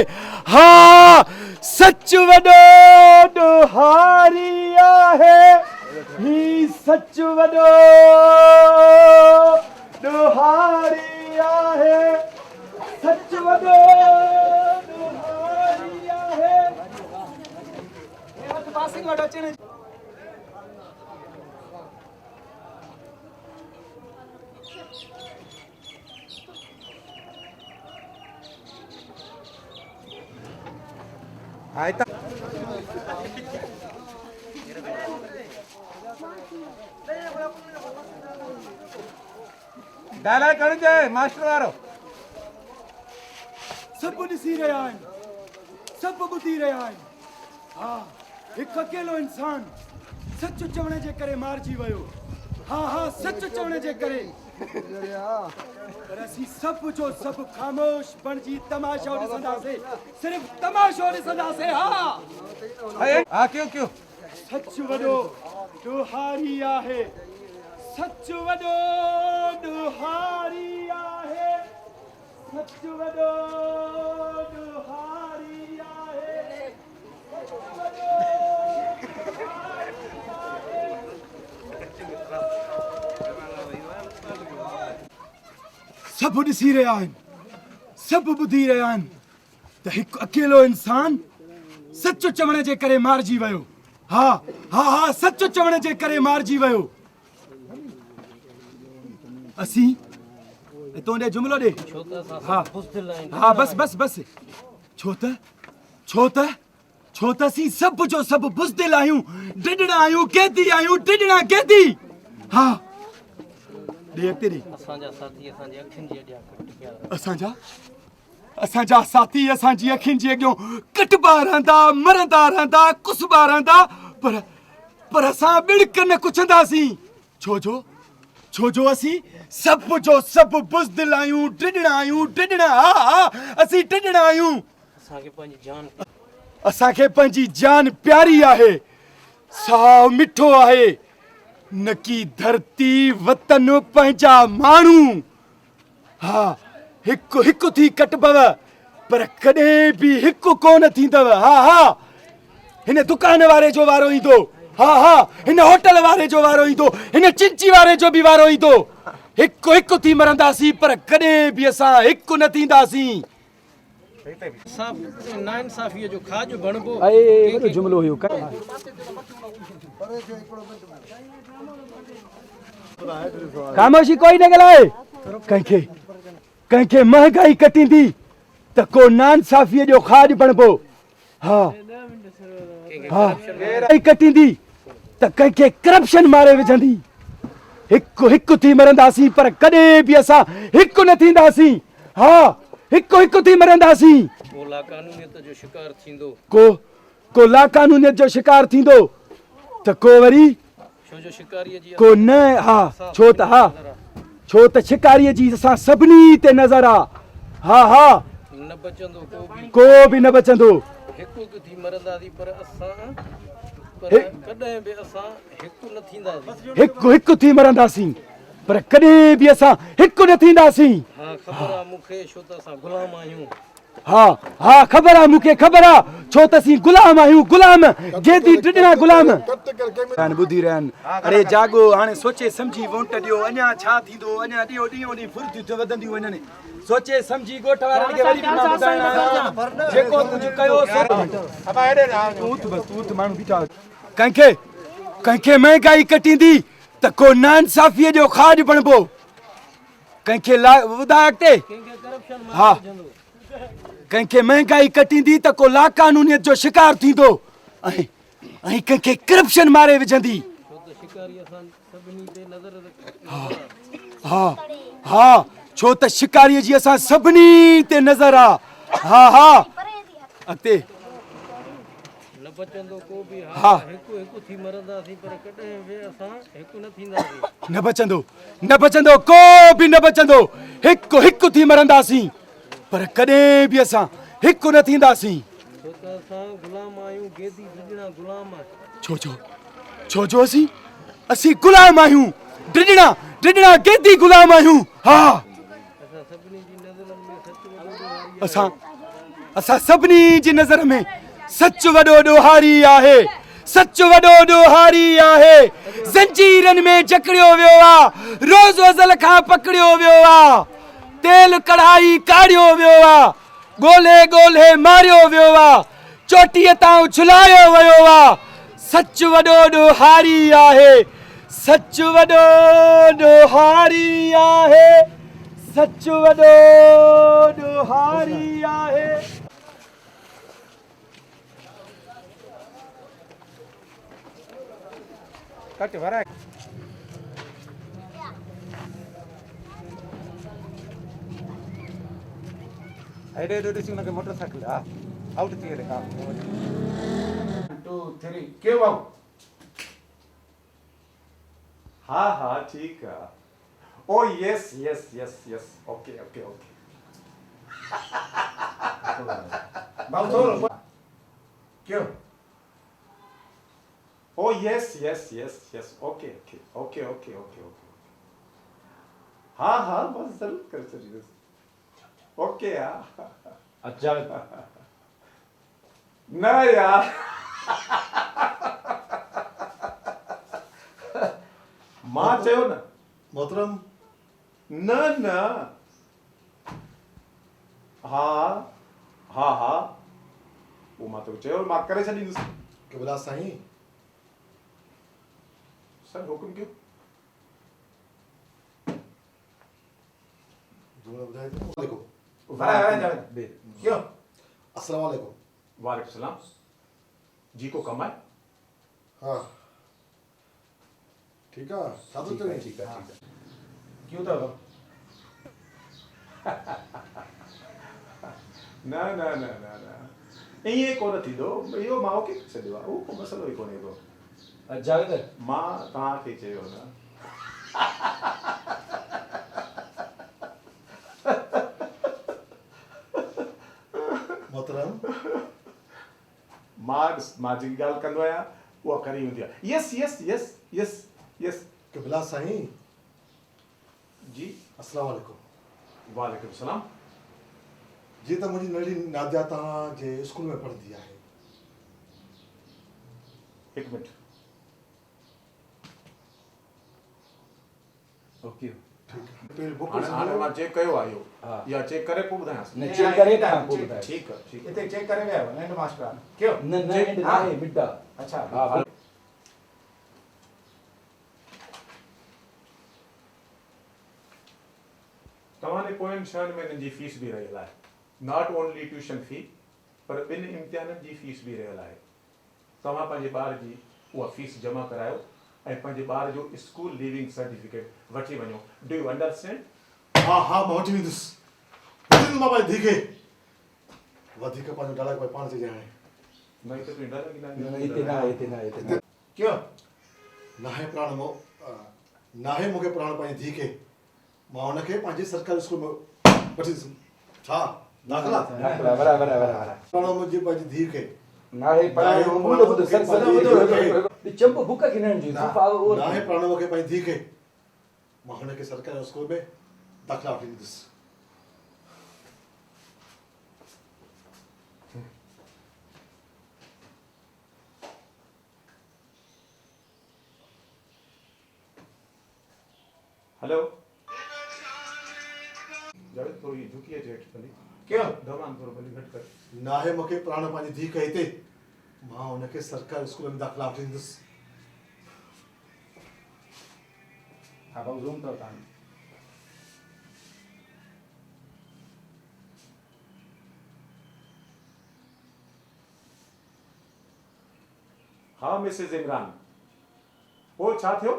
हा, सच वॾो ॾोहारी आहे, ही सच वॾो ॾोहारी आहे, सच वॾो ॾोहारी आहे। ಆಯ್ತಾ डायलॉग करिजे मास्टर वारो सभु ॾिसी रहिया आहिनि, सभु ॿुधी रहिया आहिनि। हा, हिकु अकेलो इंसान सच चवण जे करे मारिजी वियो। हा, सच चवण जे करे। पर असीं सभु जो सभु ख़ामोश बणिजी तमाशो ॾिसंदासीं, सिर्फ़ु तमाशो ॾिसंदासीं। हाँ क्यों सच वॾो ॾोहारी आहे, सच वॾो ॾोहारी आहे, सच वॾो ॾोहारी आहे, सच वॾो सभु ॾिसी रहिया आहिनि सभु ॿुधी रहिया आहिनि त हिकु अकेलो इंसान सच चवण जे करे मारिजी वियो हा हा हा सच चवण जे करे मारिजी वियो असीं तूं ॾे जुमिलो ॾे हा हा बस बस बस छो त असीं सभु जो सभु बुज़दिल आहियूं डिॾड़ा आहियूं कैदी आहियूं डिॾड़ा कैदी हा ॾे अॻिते ॾे असांजा साथी असांजे अखियुनि जे अॻियां कट पिया असांजा साथी असांजी अखियुनि जे अॻियां कटबा रहंदा मरंदा रहंदा कुसबा रहंदा पर असां ॿिड़क न कुछंदासीं छो जो असीं सभु जो सभु बुज़दिल आहियूं डिॾड़ा हा हा असीं डिॾड़ा आहियूं असांखे पंहिंजी जान प्यारी आहे साओ मिठो आहे न की धरती वतन पंहिंजा माण्हू हा हिकु हिकु थी कटबव पर कॾहिं बि हिकु कोन थींदव हा हा हिन दुकान वारे जो वारो ईंदो हा हा हिन होटल वारे जो वारो ईंदो हिन चिंची वारे जो बि वारो ईंदो हिकु हिकु थी मरंदासीं पर कॾहिं बि असां हिकु न थींदासीं नाइंसाफ़ीअ जो खाज बणबो वॾो जुमिलो हुयो ख़ामोशी कोई न ॻाल्हाए कंहिंखे महांगाई कटींदी त को नाइंसाफ़ीअ जो खाज बणबो हा हा कटींदी त कंहिंखे करप्शन मारे विझंदी हिकु हिकु थी मरंदासीं पर कॾहिं बि असां हिकु न थींदासीं हा हिकु हिकु थी मरंदासीं को लाकानूनियत जो शिकार थींदो को लाकानूनियत जो शिकार थींदो त को वरी छो जो शिकारीअ जी को न हा छो त शिकारीअ जी असां सभिनी ते नज़र आहे हा हा न बचंदो को बि न बचंदो हिकु हिकु थी मरंदासीं पर कॾहिं बि असां हिकु न थींदासीं हिकु हिकु थी मरंदासीं पर कॾहिं बि असां हिकु न थींदासीं हा ख़बर आहे मूंखे छो त असां गुलाम आहियूं हा हा ख़बर आहे मूंखे ख़बर आहे छो त असीं गुलाम आहियूं गुलाम गेदी डिॾड़ा गुलाम ॿुधी रहिया आहिनि अरे जागो हाणे सोचे सम्झी वोट ॾियो अञा छा थींदो अञा ॾींहों ॾींहों फुर्तियूं वधंदियूं वञनि सोचे सम्झी ॻोठ वारनि खे वरी बि मां ॿुधाइणा जेको कुझु कयो तूं माण्हू बीठा कंहिंखे महांगाई कटींदी त को नाइंसाफ़ीअ जो खाज बणबो कंहिंखे ॿुधाए अॻिते हा कंहिंखे महांगाई कटींदी त को लाकानूनियत जो शिकार थींदो ऐं कंहिंखे करप्शन मारे विझंदी हा हा छो त शिकारीअ जी असां सभिनी ते नज़र आहे हा हा अॻिते न बचंदो को बि हा हिकु हिकु थी मरंदासीं पर कॾहिं बि असां हिकु न थींदासीं न बचंदो को बि न बचंदो हिकु हिकु थी मरंदासीं पर कॾहिं बि असां हिकु न थींदासीं छो त असां गुलाम आहियूं गेदी डिॾड़ा गुलाम छो जो असीं गुलाम आहियूं डिॾड़ा गेदी गुलाम आहियूं हा असां सभिनी जी नज़र में सच वॾो ॾोहारी आहे सच वॾो ॾोहारी आहे ज़ंजीरनि में जकड़ियो वियो आहे रोज़ अज़ल खां पकड़ियो वियो आहे तेल कढ़ाई काढ़ियो वियो आहे ॻोल्हे ॻोल्हे मारियो वियो आहे चोटीअ तां उछलायो वियो आहे सच वॾो ॾोहारी आहे सच वॾो ॾोहारी आहे सच वॾो ॾोहारी आहे कट भरा हेॾे हेॾे ॾिसी हुनखे मोटरसाइकिल हा आउट थी वञे हा 1 2 3 के वाओ हाँ हाँ ठीक है oh yes yes yes yes okay okay okay बाबू थोड़ो क्यों oh yes yes yes yes okay okay okay okay okay okay हाँ हाँ बस जरूर कर चलिए ओके यार अच्छा ना यार मां चयो न मोहतरम न न हा हा हा वो मां तो चयो मां करे छॾींदुसि क़िबला साईं सर हुकुम कयो जुमला ॿुधाए थो वालेकुम क्यों अस्सलाम वालेकुम वालेकुम सलाम जी को कम आहे हाँ ठीकु आहे छा थो चवे ठीक है क्यों था न न न न न ईअं कोन थींदो इहो मां ओके छॾियो आहे उहो को मसइलो ई कोन्हे को जावेद मां तव्हांखे चयो न मोहतरम मां जेकी ॻाल्हि कंदो आहियां उहा खरी हूंदी आहे यस यस यस यस यस क़िबला साईं जी अस्सलाम वालेकुम वालेकुम सलाम जी त मुंहिंजी नंढी नादिया तव्हांजे स्कूल में पढ़ंदी आहे हिकु मिंट ओके पहिरीं बुक हाणे मां चेक कयो आहे हा। इहो या चेक करे पोइ ॿुधायांसि न चेक करे तव्हां पोइ ॿुधायो ठीकु आहे ठीकु आहे हिते चेक करे विया आहियो नंढ मास्टर आहे क्यों न न एंड ना है बिड्डा अच्छा हा भले। तव्हांजे पोयनि 6 महीननि जी फीस बि रहियल आहे नॉट ओनली ट्यूशन फी पर ॿिनि इम्तिहाननि जी फीस बि रहियल आहे तव्हां पंहिंजे ॿार जी उहा फीस जमा करायो ऐं पंहिंजे ॿार जो स्कूल लीविंग सर्टिफिकेट वठी वञो डू यू अंडरस्टैंड हा हा मां वठी वेंदुसि वठी मां पंहिंजी धीउ खे वधीक पंहिंजो डायलॉग भाई पाण चइजे हाणे न हिते तुंहिंजी डर न न हिते ना हिते ना हिते ना क्यों नाहे प्राण मो नाहे मूंखे प्राण पंहिंजी धीउ खे मां हुनखे पंहिंजे सरकारी स्कूल में वठी वेंदुसि छा दाख़िला बराबरि बराबरि बराबरि प्राण मुंहिंजी पंहिंजी धीउ खे नाहे पढ़ाई ॿुधो ॿुधो सर सर चंप बुक गिनण जी तूं पाव और नाहे प्राण मूंखे पंहिंजी धीउ खे मां हुनखे सरकारी स्कूल में दाख़िला वठी ॾींदुसि हेलो जावेद थोड़ी झुकी अचे हेठि भली क्यों दमान थोरो भली घटि कर नाहे मूंखे प्राण पंहिंजी धीउ खे हिते मां हुनखे सरकारी स्कूल में दाख़िला वठी ॾींदुसि हा भाऊ ज़ूम करो तव्हां हा मिसिस इमरान पोइ छा थियो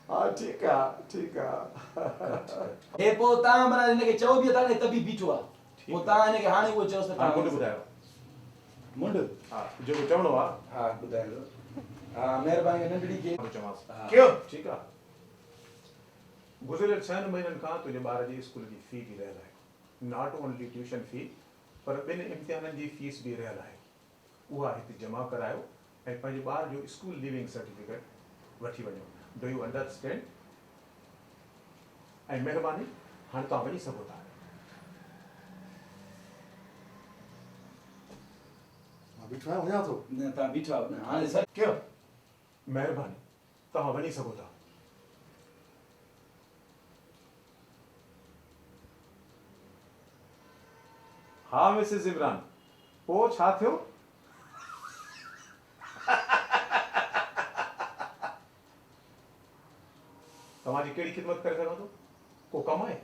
हा ठीकु आहे ठीकु आहे हे पोइ तव्हां माना हिनखे चओ बि था न त बि बीठो आहे पोइ तव्हां हिनखे हाणे उहो चयोसि त हा तव्हां मुंड ॿुधायो मुंड हा जेको चवणो आहे हा ॿुधायो हा महिरबानी नंढड़ी खे चवांसि क्यों ठीकु आहे गुज़िरियल 6 महीननि खां तुंहिंजे ॿार जी स्कूल जी फी बि रहियल आहे नॉट ओनली ट्यूशन फी पर ॿिनि इम्तिहाननि जी फीस बि रहियल आहे उहा हिते जमा करायो ऐं पंहिंजे ॿार जो स्कूल लीविंग सर्टिफिकेट वठी वञो डू यू अंडरस्टैंड ऐं महिरबानी हाणे तव्हां वञी सघो था मां बीठो आहियां वञा थो न तव्हां बीठो आहियो न हाणे सर क्यों महिरबानी तव्हां वञी सघो था हा मिसिस इमरान पोइ छा थियो तव्हांजी कहिड़ी ख़िदमत करे सघां थो को कमु आहे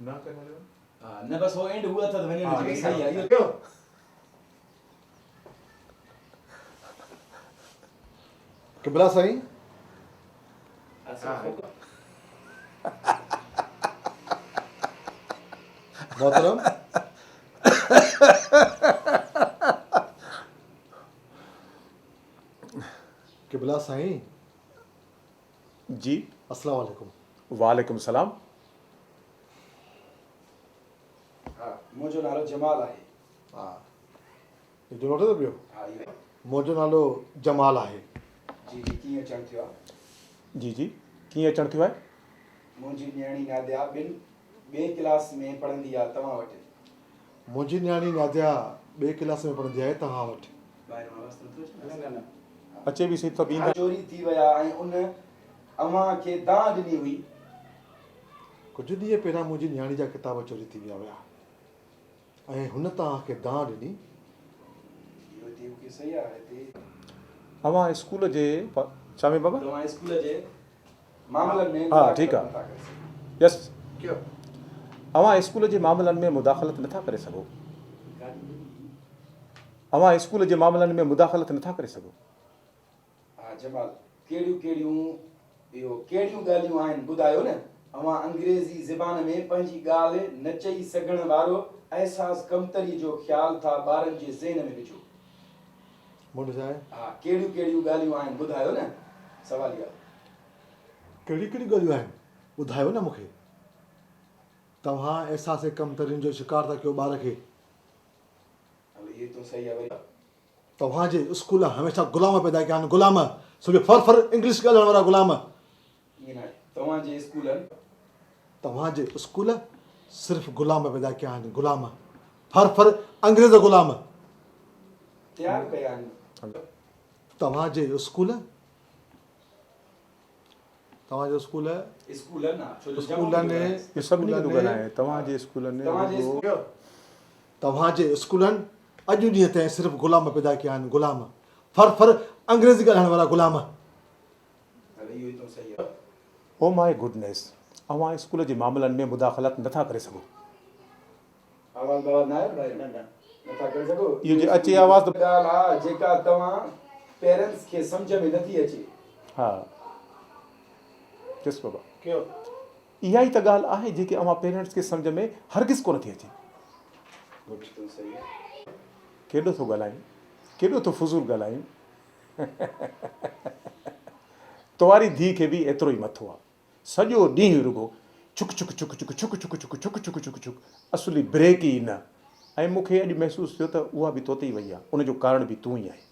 न करे हलियो हा न बसि हो एंड हुआ त वञे हा, न ठीकु आहे। सही आहे इहो क्यों क़िबला साईं मोहतरम क़िबला साईं जी अस्सलाम वालेकुम वालेकुम सलाम हा मुंहिंजो नालो जमाल आहे हा जो वठो पियो हा इहो मुंहिंजो नालो जमाल आहे जी जी कीअं अचणु थियो आहे जी जी कीअं अचणु थियो आहे मुंहिंजी न्याणी नादिया ॿिए क्लास में पढ़ंदी आहे तव्हां वटि मुंहिंजी न्याणी नादिया ॿिए क्लास में पढ़ंदी आहे तव्हां वटि। ॿाहिरि आवाज़ नथो अचे? न न अचे बि सही त ईंदा चोरी थी विया ऐं उन अव्हां खे दाह ॾिनी हुई। कुझु ॾींहं पहिरियां मुंहिंजी न्याणी जा किताब चोरी थी विया हुया ऐं हुन तव्हांखे दाह ॾिनी। इहो देव खे सही आहे हिते। अवां स्कूल जे छा में बाबा? तव्हां स्कूल जे मामलनि में हा, ठीकु आहे। नथा करे सघो। यस, कयो? अवां स्कूल जे मामलनि में मुदाख़लत नथा करे सघो। अवां स्कूल जे मामलनि में मुदाख़लत नथा करे सघो। हा जमाल, कहिड़ियूं कहिड़ियूं ॻाल्हियूं आहिनि ॿुधायो न। अवां अंग्रेज़ी ज़बान में पंहिंजी ॻाल्हि न चई सघण वारो अहसास कमतरी जो ख़्याल था ॿारनि जे ज़हन में विझो। मुंहिंजो छा आहे? हा, कहिड़ियूं ॻाल्हियूं आहिनि ॿुधायो न। सवाल इहो आहे। कहिड़ियूं ॻाल्हियूं आहिनि ॿुधायो न मूंखे। तव्हां अहसास कमतरीन जो शिकार था कयो ॿार खे। हलो इहे तो सही आहे। वरी तव्हांजे स्कूल हमेशह ग़ुलाम पैदा कया आहिनि। ग़ुलाम सभु फर इंग्लिश ॻाल्हाइण वारा ग़ुलाम। ईअं न आहे। तव्हांजे स्कूल सिर्फ़ु ग़ुलाम पैदा कया आहिनि। ग़ुलाम फर अंग्रेज़ ग़ुलाम। तयारु कया आहिनि। तव्हांजे स्कूल स्कूल न छो जो स्कूलनि इहो सभिनी खे थो ॻाल्हाए। तव्हांजे स्कूलनि तव्हांजे स्कूलनि अॼु ॾींहं ताईं सिर्फ़ु ग़ुलाम पैदा कया आहिनि। ग़ुलाम फर अंग्रेज़ी ॻाल्हाइण वारा ग़ुलाम। हलो इहो तो सही आहे। ओ माय गुडनेस, अवां स्कूल जे मामलनि में मुदाख़लत नथा करे सघो। आवाज़ न आहे भाई? नथा करे सघो। इहो जे अचे आवाज़ त ॻाल्हि आहे जेका तव्हां पेरेंट्स खे सम्झ में नथी अचे। हा यस बाबा, कयो? इहा ई त ॻाल्हि आहे जेके अवां पेरेंट्स खे सम्झ में हरगिज़ कोन थी अचे। गुड, तो सही आहे। केॾो थो ॻाल्हायूं, केॾो थो फुज़ूल ॻाल्हायूं। तवारी धीउ खे बि एतिरो ई मथो आहे। सॼो ॾींहुं रुगो छुक छुक छुक छुक छुक छुक छुक छुक छुक छुक छुक असली ब्रेक ई न। ऐं मूंखे अॼु महसूसु थियो त उहा बि तोते ई वई आहे। उनजो कारण बि तूं ई आहे।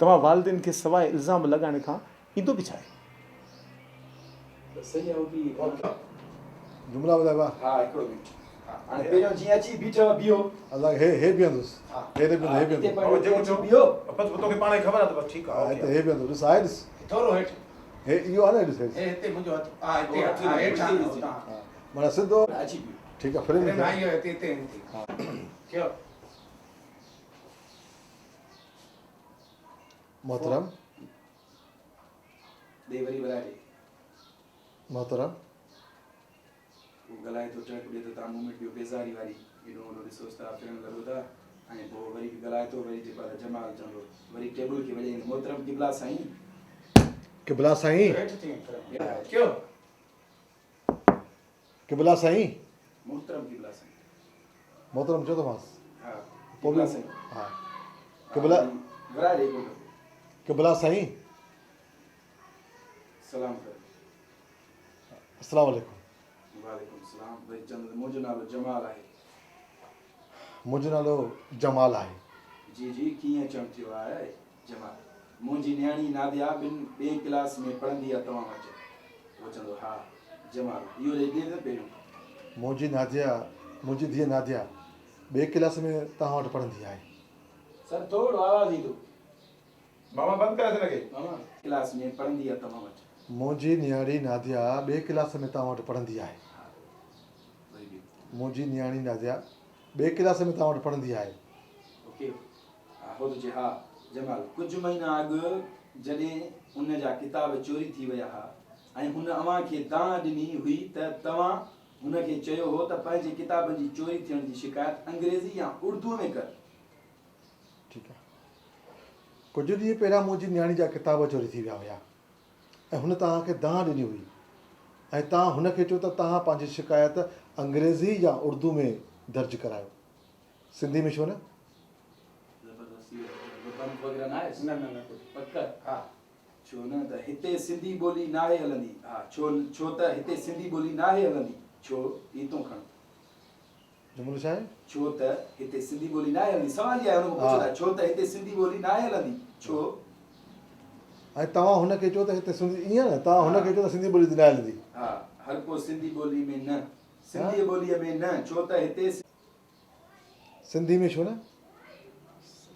तव्हां वालिदिन खे सवाइ इल्ज़ाम लॻाइण खां ईंदो बि छा आहे? सही आहे। जुमला ॿुधाइबा? हा, हिकिड़ो मिंट। हाणे पहिरियों जीअं अची बीठो बीहो। अलाह हे बीहंदुसि। हे बीहंदो। बीहो। तोखे पाण ई ख़बर आहे त बसि ठीकु आहे। हे बीहंदो। ॾिस आहे ॾिस। थोरो हेठि हे इहो आहे न। ॾिस हिते मुंहिंजो हथ हिते माना सिधो। अची बीहो। ठीकु आहे। फ्रेम हिते कयो? मोहतरम दे वरी बराए। मोहतरम वो गलाए तो चक दे तो तामू में पियो बेजारी वारी एडो ओडो रिसोर्स ता फिरन लगो था। ऐं पोइ वरी गलाए तो वरी जे पर जमाल चंदो वरी टेबल के वजह मोहतरम किबला साईं। किबला साईं। हेठि थी कयो? किबला साईं। मोहतरम किबला साईं। मोहतरम चओ त मांसि। हा किबला साईं। हा किबला बराए देखो किबला साईं। सलाम कर। अस्सलाम वालेकुम। वालेकुम सलाम। वरी चंद मुंहिंजो नालो जमाल आहे। मुंहिंजो नालो जमाल आहे। जी जी कीअं चम थियो आहे जमाल। मुंहिंजी न्याणी नादिया ॿिए क्लास में पढ़ंदी आहे तव्हां वटि। वो चंदो हा जमाल इहो ॾे त पहिरियों। मुंहिंजी धीअ नादिया ॿिए क्लास में तव्हां वटि पढ़ंदी आहे। सर थोरो आवाज़ ईंदो। मामा बंदि करे लॻे। मामा क्लास में पढ़ंदी आहे तव्हां वटि। मुंहिंजी न्याणी नादिया ॿिए क्लास में तव्हां वटि पढ़ंदी आहे। मुंहिंजी न्याणी नादिया ॿिए क्लास में तव्हां वटि पढ़ंदी आहे। ओके हो तो जे हा जमाल कुझु महीना अॻु जॾहिं उन जा किताब चोरी थी विया हुआ ऐं हुन अव्हां खे दाह ॾिनी हुई त तव्हां हुन खे चयो हो त पंहिंजे किताबनि जी चोरी थियण जी शिकायत अंग्रेज़ी या उर्दू में कर। ठीकु आहे। कुझु ॾींहं पहिरियां मुंहिंजी न्याणी जा किताब चोरी थी विया हुया ऐं हुन तव्हांखे दाह ॾिनी हुई ऐं तव्हां हुनखे चयो त तव्हां पंहिंजी शिकायत अंग्रेज़ी या उर्दू में दर्ज करायो। सिंधी में छो न? वग़ैरह न आहे। न पक हा छो न त हिते सिंधी ॿोली नाहे हलंदी। हा छो त हिते सिंधी ॿोली नाहे हलंदी। छो ई तूं खण जुमिलो छा आहे? छो त हिते सिंधी ॿोली नाहे हलंदी। सवाल ई आहे हुन पुछो था छो त हिते सिंधी ॿोली नाहे हलंदी छो। ऐं तव्हां हुनखे चयो त हिते सिंधी ईअं न तव्हां हुनखे चयो त सिंधी ॿोली न हलंदी। हा हर को सिंधी ॿोली में न, सिंधी ॿोलीअ में न, छो त हिते सिंधी में छो न,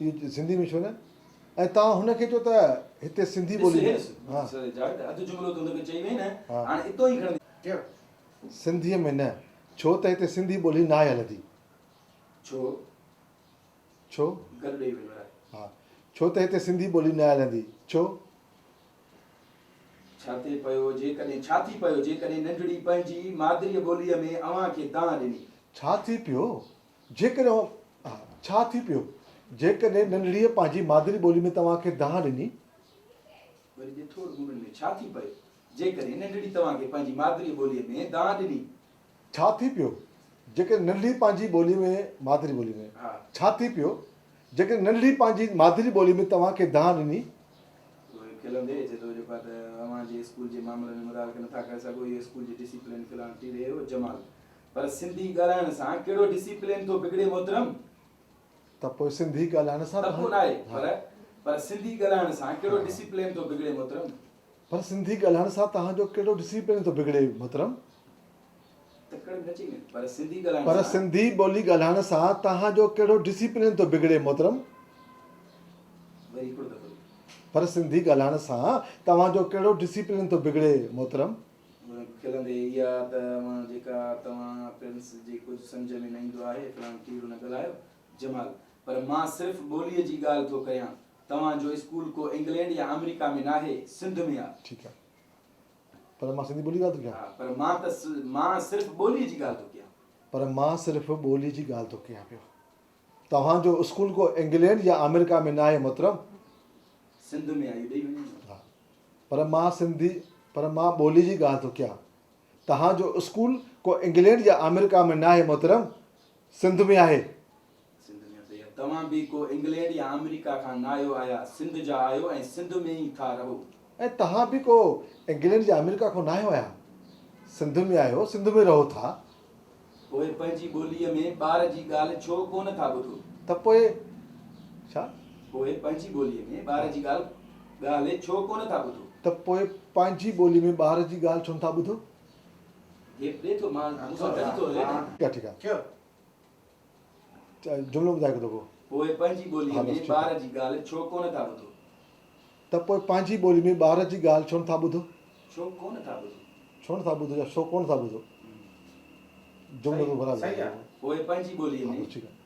इहो सिंधी में छो न? ऐं तव्हां हुनखे चओ त हिते सिंधी ॿोली में हा अधु जुमिलो त हुनखे चई वई न, हा। हाणे इतो ई खणंदी सिंधीअ में न, छो त हिते सिंधी ॿोली न आहे हलंदी। छो छो? गॾु ॾेई वियो आहे। हा, छो त हिते सिंधी ॿोली न हलंदी, छो? छा थी पियो जेकॾहिं नंढड़ी पंहिंजी मादिरी ॿोलीअ में अव्हां खे दांह ॾिनी। छा थी पियो जेकॾहिं हा, छा थी पियो जेकॾहिं नंढड़ीअ पंहिंजी मादिरी ॿोली में तव्हांखे दांह ॾिनी? वरी ॾिठो मुंडनि में छा थी पियो जेकॾहिं नंढड़ी तव्हांखे पंहिंजी मादिरी ॿोलीअ में दांह ॾिनी। छा थी पियो जेकॾहिं नंढड़ी पंहिंजी ॿोली में मादिरी ॿोली में हा। छा थी पियो जेकॾहिं नंढड़ी पंहिंजी मादिरी ॿोली में तव्हांखे दांह ॾिनी? खिलंदे चए थो जेको आहे त अव्हां जे स्कूल जे मामले में मुदारक नथा करे सघो, इहो स्कूल जी डिसिप्लिन ख़िलाफ़ थी रहियो जमाल। पर सिंधी ॻाल्हाइण सां कहिड़ो डिसिप्लिन थो बिगड़े मोहतरम? त पोइ सिंधी ॻाल्हाइण सां तको न आहे, पर सिंधी ॻाल्हाइण सां कहिड़ो डिसिप्लिन थो बिगड़े मोहतरम? पर सिंधी ॻाल्हाइण सां तव्हांजो कहिड़ो डिसिप्लिन थो बिगड़े मोहतरम? तकड़ न चई पर सिंधी ॻाल्हाइण पर सां सिंधी ॿोली ॻाल्हाइण सां तव्हांजो कहिड़ो डिसिप्लिन थो बिगड़े मोहतरम? वरी हिकिड़ो दफ़ो पर सिंधी ॻाल्हाइण सां तव्हांजो कहिड़ो डिसिप्लिन थो बिगड़े मोहतरम? खिलंदे इहा त जेका तव्हां प्रिंस जी कुझु सम्झ में न ईंदो आहे फलाण टीरो न ॻाल्हायो जमाल, पर मां सिर्फ़ु ॿोलीअ जी ॻाल्हि थो कयां। तव्हांजो स्कूल को इंग्लैंड या अमेरिका में नाहे, सिंध में आहे। ठीकु आहे, पर मां सिंधी ॿोली ॻाल्हि थो कयां। हा, पर मां सिर्फ़ु ॿोलीअ जी ॻाल्हि थो कयां। पर मां सिर्फ़ु ॿोली जी ॻाल्हि थो कयां पियो। तव्हांजो स्कूल को इंग्लैंड या अमेरिका में न आहे मोहतरम? सिंध में आहे, ॾेई वञे। हा, पर मां ॿोली जी ॻाल्हि थो कयां। तव्हांजो स्कूल को इंग्लैंड या अमेरिका में न आहे मोहतरम, सिंध में आहे। सिंध में सही आहे। तव्हां बि को इंग्लैंड या अमेरिका खां न आयो आया, सिंध जा आहियो ऐं सिंध में ई था रहो। ऐं तव्हां बि को इंग्लैंड या अमेरिका खां न आयो आहिया, सिंध में आहियो, सिंध में रहो था। पोइ पंहिंजी ॿोलीअ में ॿार जी ॻाल्हि छो कोन था ॿुधो? त पोइ छा? पोइ पंहिंजी ॿोलीअ में ॿार जी ॻाल्हि छो कोन था ॿुधो? त पोइ पंहिंजी ॿोली में ॿार जी ॻाल्हि छो नथा ॿुधो? ॾे थो मां थो हले न। ठीकु आहे, ठीकु आहे, जुमिलो ॿुधाए थो पोइ। पोइ पंहिंजी ॿोलीअ में ॿार जी ॻाल्हि छो कोन था ॿुधो? त पोइ पंहिंजी ॿोली में ॿार जी ॻाल्हि छो नथा ॿुधो? छो कोन था ॿुधो? छो नथा ॿुधो या छो कोन था ॿुधो? जुमिलो तो बराबरि आहे। पोइ पंहिंजी ॿोलीअ में ठीकु आहे,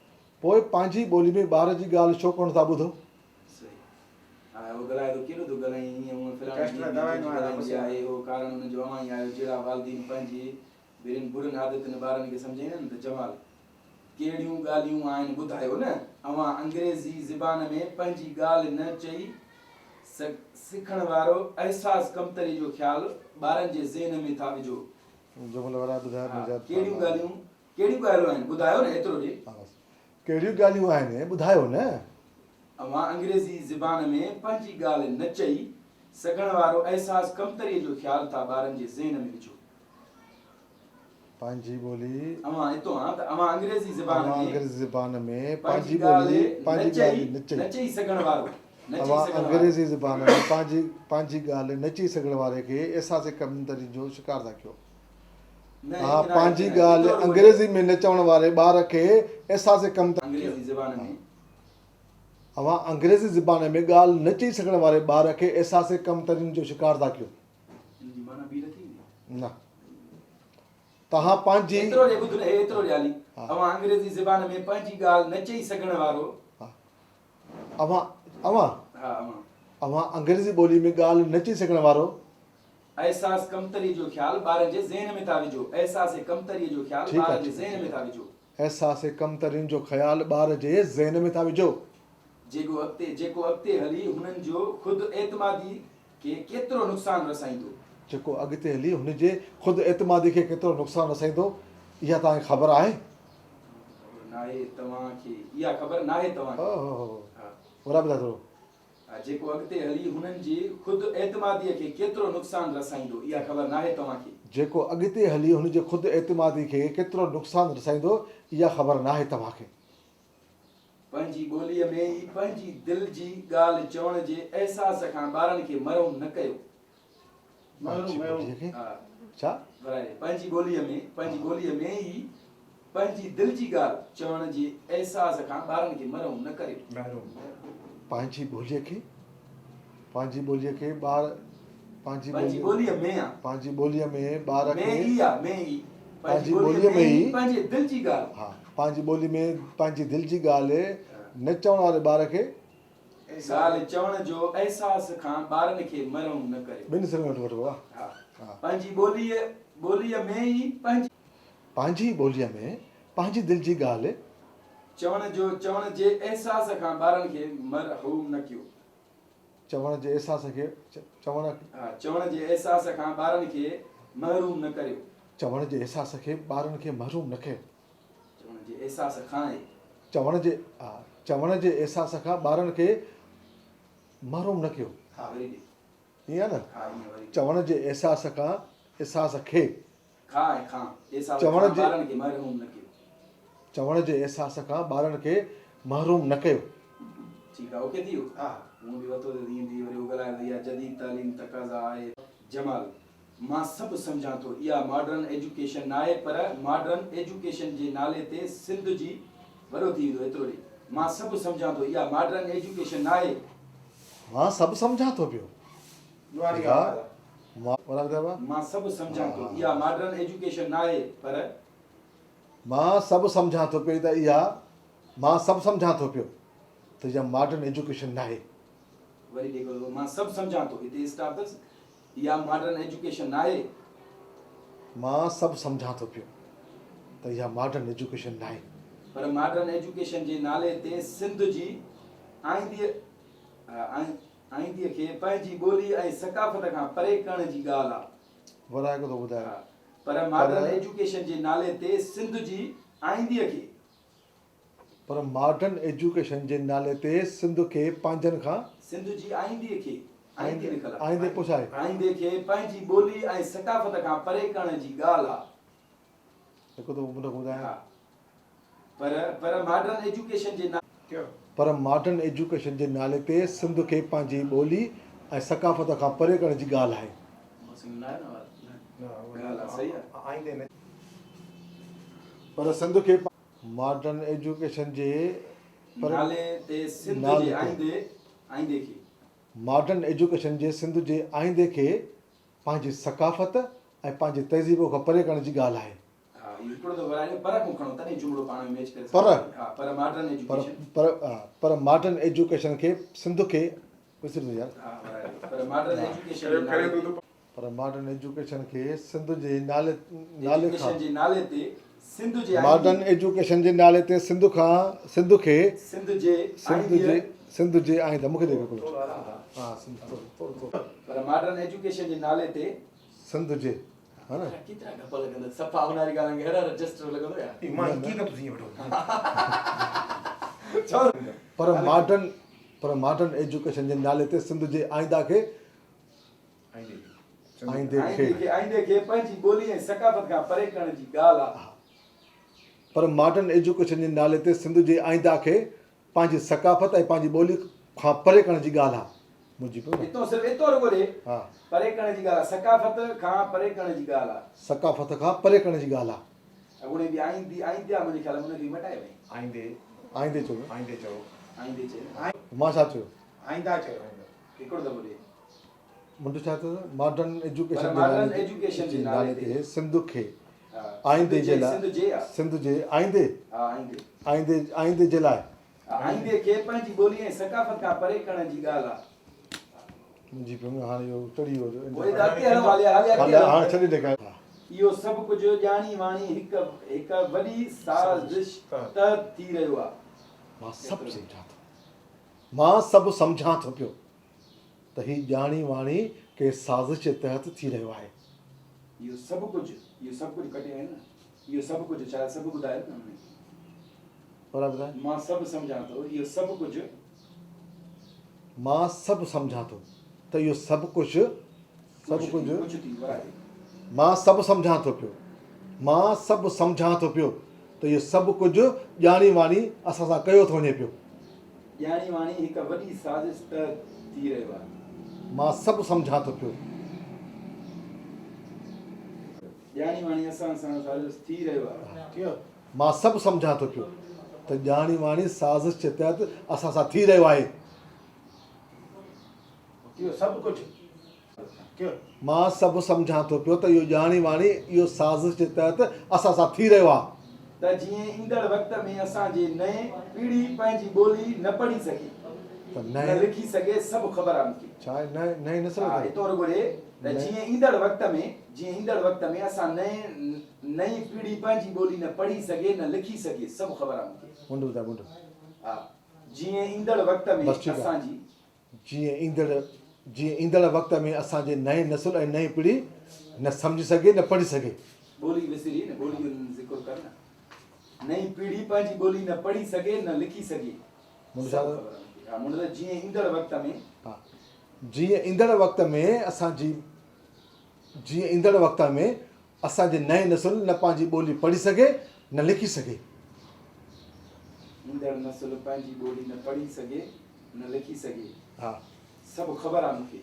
पोइ पंहिंजी ॿोली में ॿार जी ॻाल्हि छो कोन था ॿुधो? सही। हा, उहो ॻाल्हाए थो केॾो थो ॻाल्हाई हीअं हूअं ॻाल्हाईंदी आहे, उहो कारण हुनजो अव्हां ई आहियो। जहिड़ा वालदीन पंहिंजी ॿियनि बुरनि आदतुनि ॿारनि खे सम्झाईंदा आहिनि त जमाल कहिड़ियूं ॻाल्हियूं आहिनि ॿुधायो न। अव्हां अंग्रेज़ी ज़बान में पंहिंजी ॻाल्हि न चई सिखण वारो अहसास कमतरी जो ख़्यालु ॿारनि जे ज़हन में था विझो। जुमिलो बराबरि ॿुधायो। कहिड़ियूं ॻाल्हियूं आहिनि ॿुधायो न, एतिरो ॾे। कहिड़ियूं ॻाल्हियूं आहिनि ॿुधायो न। अव्हां अंग्रेज़ी ज़बान में पंहिंजी ॻाल्हि न चई सघण वारो अहसास कमतरीअ जो ख़्यालु था ॿारनि जे ज़हन में विझो। पंहिंजी ॿोली अव्हां हितो आहे त अव्हां अंग्रेज़ी ज़बान में पंहिंजी ॻाल्हि न चई सघण वारो अव्हां अंग्रेज़ी ज़बान में पंहिंजी ॻाल्हि न चई सघण वारे खे अहसास कमतरी जो शिकार था कयो। हा, पंहिंजी ॻाल्हि अंग्रेज़ी में न चवण वारे ॿार खे अहसास कमतरी अव्हां अंग्रेज़ी ज़बान में ॻाल्हि न चई सघण वारे ॿार खे अहसास कमतरीनि जो शिकार था कयो। न, तव्हां पंहिंजी अव्हां अंग्रेज़ी ज़बान में पंहिंजी ॻाल्हि न चई सघण वारो अव्हां अंग्रेज़ी ॿोली में ॻाल्हि न चई सघण वारो अहसास कमतरी जो ख़्यालु ॿारनि जे ज़हन में था विझो। अहसास कमतरीअ जो ख़्यालु ॿार जे ज़हन में था विझो। अहसास कमतरीनि जो ख़्यालु ॿार जे ज़हन में था विझो। जेको अॻिते हली हुननि जो ख़ुदि एतमादी खे केतिरो नुक़सानु रसाईंदो। जेको अॻिते हली हुनजे ख़ुदि एतमादी खे केतिरो नुक़सानु रसाईंदो, इहा तव्हांखे ख़बर आहे? नाहे तव्हांखे, इहा ख़बर नाहे तव्हांखे। बराबरि था थोरो। जेको अॻिते हली हुननि जी ख़ुदि एतमादीअ खे केतिरो नुक़सानु रसाईंदो, इहा ख़बर नाहे तव्हांखे। जेको अॻिते हली हुनजे ख़ुदि एतमादी खे केतिरो नुक़सानु रसाईंदो, इहा ख़बर नाहे तव्हांखे। पंहिंजी ॿोलीअ में ई पंहिंजी दिलि जी ॻाल्हि चवण जे अहसास खां ॿारनि खे मरहूम न कयो। छा पंहिंजी ॿोलीअ में ई पंहिंजी दिलि जी ॻाल्हि चवण जी अहसास खां ॿारनि खे मरहूम न करियो। पंहिंजी ॿोलीअ खे ॿार पंहिंजी ॿोलीअ में आहे, पंहिंजी ॿोलीअ में ॿार खे पंहिंजी ॿोलीअ में ई पंहिंजी दिलि जी ॻाल्हि, हा पंहिंजी ॿोली में पंहिंजी दिलि जी ॻाल्हि न चवण वारे ॿार खे ॻाल्हि चवण जो अहसास खां ॿारनि खे मरहूम न करियो। ॿिनि सिर में वठिबो आहे। पंहिंजी ॿोलीअ में ई पंहिंजी ॿोलीअ में पंहिंजी दिलि जी ॻाल्हि चवण जे अहसास खां ॿारनि खे मरहूम न कयो। चवण जे अहसास खे चवण जे अहसास खां ॿारनि खे महरूम न करियो। चवण जे अहसास खे ॿारनि खे महरूम न कयो। चवण जे अहसास खां चवण जे अहसास खां ॿारनि खे महरूम न कयो। ईअं आहे न, चवण जे अहसास खां चवण जे अहसास खां ॿारनि खे महरूम न कयो। ठीकु आहे, ओके थी वियो। मूं बि वरितो त ईंदी वरी ॻाल्हाए त इहा जदीद तालीम तक़ाज़ा आहे। जमाल, मां सभु सम्झां थो इहा मॉडर्न एजुकेशन न आहे, पर मॉडर्न एजुकेशन जे नाले ते सिंध जी वॾो थी वेंदो एतिरो ॾींहुं। मां सभु सम्झां थो इहा मॉडर्न एजुकेशन न आहे। मां सभु सम्झां थो पियो। मां सभु सम्झां थो इहा मॉडर्न एजुकेशन न आहे, पर मां सभु सम्झां थो पियो त इहा मॉडर्न एजुकेशन न आहे। वरी देखो, मां सभु सम्झां थो हिते स्टॉप अथसि। इहा मॉडर्न एजुकेशन न आहे। मां सभु सम्झां थो पियो त इहा मॉडर्न एजुकेशन न आहे, पर मॉडर्न एजुकेशन जे नाले ते सिंध जी आईंदीअ खे पंहिंजी ॿोली ऐं सकाफ़त खां परे करण जी ॻाल्हि आहे। वराए थो ॿुधाए। पर मॉडर्न एजुकेशन जे नाले ते सिंध जी आईंदीअ खे पंहिंजनि खां सिंध जी आईंदीअ खे आईंदे खे पंहिंजी ॿोली ऐं सकाफ़त खां परे करण जी ॻाल्हि आहे। पर मॉडर्न एजुकेशन जे नाले ते सिंध खे पंहिंजी ॿोली ऐं सकाफ़त खां परे करण जी ॻाल्हि आहे। पर सिंध खे मॉडर्न एजुकेशन जे मॉडर्न एजुकेशन जे सिंध जे आईंदे खे पंहिंजी सकाफ़त ऐं पंहिंजी तहज़ीब खां परे करण जी ॻाल्हि आहे। पर मॉडर्न एजुकेशन खे सिंध खे मॉडर्न एजुकेशन खे सिंध जे नाले मॉडर्न एजुकेशन जे नाले ते सिंध जे आईंदा मूंखे पर मॉडर्न एजुकेशन जे नाले ते सिंध जे हा न सफ़ा उनारी ॻाल्हि अहिड़ा रजिस्टर लॻंदो यार। पर मॉडर्न एजुकेशन जे नाले ते सिंध जे आईंदा खे आईंदे खे पंहिंजी ॿोली ऐं सकाफ़त खां परे करण जी ॻाल्हि आहे। पर मॉडर्न एजुकेशन जे नाले ते सिंध जे आईंदा खे पंहिंजी सकाफ़त ऐं पंहिंजी ॿोली खां परे करण जी ॻाल्हि आहे। मुंहिंजी परे करण जी ॻाल्हि आहे, सकाफ़त खां परे करण जी ॻाल्हि आहे। सकाफ़त खां परे करण जी ॻाल्हि आहे। मुंहिंजे ख़्याल में हुनखे मटाए वई। आईंदे चयो। मां छा चयो? हिकिड़ो दफ़ो ॾे। मुंहिंजो छा चयो? मॉडर्न एजुकेशन जे नाले ते सिंध खे आईंदे जे लाइ सिंध जे आईंदे जे लाइ आईंदे खे पंहिंजी ॿोली ऐं सकाफ़त खां परे करण जी ॻाल्हि आहे। मुंहिंजी हाणे इहो चढ़ी वियो। इहो सभु कुझु ॼाणी वाणी हिकु वॾी साज़िश तहत थी रहियो आहे। मां सभु सम्झां थो पियो त ही ॼाणी वाणी के साज़िश जे तहत थी रहियो आहे। इहो सभु कुझु कटे आहे न। इहो सभु कुझु छा सभु ॿुधायो न। मां सभु सम्झां थो इहो सभु कुझु मां सभु सम्झां थो त इहो सभु कुझु मां सभु सम्झां थो पियो त इहो सभु कुझु ॼाणी वाणी असां सां कयो थो वञे पियो। ॼाणी वाणी हिकु वॾी साज़िश तहत थी रहियो आहे। मां सभु सम्झां थो पियो यानी वाणी असां सां साज़िश थी रहियो आहे। मां सभु सम्झां थो पियो त ॼाणी वाणी साज़िश जे तहत असां सां थी रहियो आहे। इहो सभु कुझु मां सभु सम्झां थो पियो त इहो ॼाणी वाणी इहो साज़िश जे तहत असां सां थी रहियो आहे। त जीअं ईंदड़ वक़्त में असांजे नए पीढ़ी पंहिंजी ॿोली न पढ़ी सघे त न नए लिखी सघे सभु ख़बर आहे मूंखे। छा आहे नए नस्ल हा, हितो रुॻो ॾे त जीअं ईंदड़ वक़्त में असां नई पीढ़ी पंहिंजी ॿोली न पढ़ी सघे न लिखी सघे सभु ख़बर आहे मूंखे। मुंड ॿुधाए मुंड हा, जीअं ईंदड़ वक़्त में बस ठीकु आहे। असांजी जीअं ईंदड़ वक़्त में असांजे नए नस्ल ऐं नई पीढ़ी न सम्झी सघे न पढ़ी सघे। ॿोली विसरी न ॿोली जो ज़िक्र कर न। नई पीढ़ी पंहिंजी ॿोली न पढ़ी सघे न लिखी सघे मुंड सभु छा ख़बर आहे मूंखे। हा, मुंड त जीअं ईंदड़ वक़्त में हा जीअं ईंदड़ वक़्त में असांजे नए नस्ल न पंहिंजी ॿोली पढ़ी सघे न लिखी सघे। ईंदड़ नस्ल पंहिंजी ॿोली न पढ़ी सघे न लिखी सघे हा सभु ख़बर आहे मूंखे।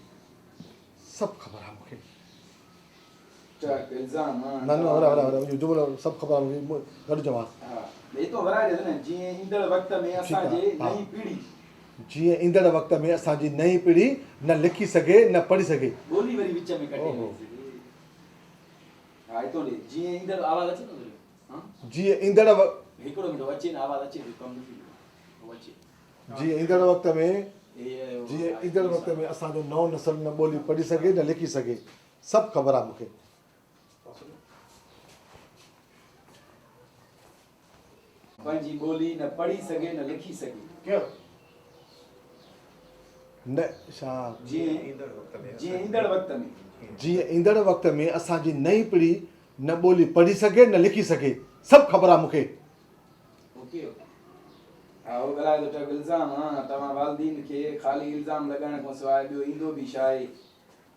सभु ख़बर आहे मूंखे। चक इल्ज़ाम न इहो जुमिलो सभु ख़बर आहे मूंखे गॾु चवां। हा, एतो वराए ॾे न। जीअं ईंदड़ वक़्त में असांजे हा। नई पीढ़ी जीअं ईंदड़ वक़्त में असांजी नई पीढ़ी न लिखी सघे न पढ़ी सघे। ॿोली वरी विच में कटे ओहो। हा, हितो ॾे जीअं ईंदड़ आवाज़ अचे न हा जीअं ईंदड़ हिकिड़ो मिंट अचे न आवाज़ अचे कम न थी अचे। जीअं ईंदड़ वक़्त में असांजो नओं नस्ल न ॿोली पढ़ी सघे न लिखी सघे सभु ख़बर आहे मूंखे। पंहिंजी ॿोली न पढ़ी सघे न लिखी सघे न छा जीअं ईंदड़ वक़्त में असांजी नई पीढ़ी न ॿोली पढ़ी सघे न लिखी सघे सभु ख़बर आहे मूंखे। ओके हा उहो ॻाल्हाए थो टक इल्ज़ाम। हा, तव्हां वालदीन खे ख़ाली इल्ज़ाम लॻाइण खां सवाइ ॿियो ईंदो बि छा आहे।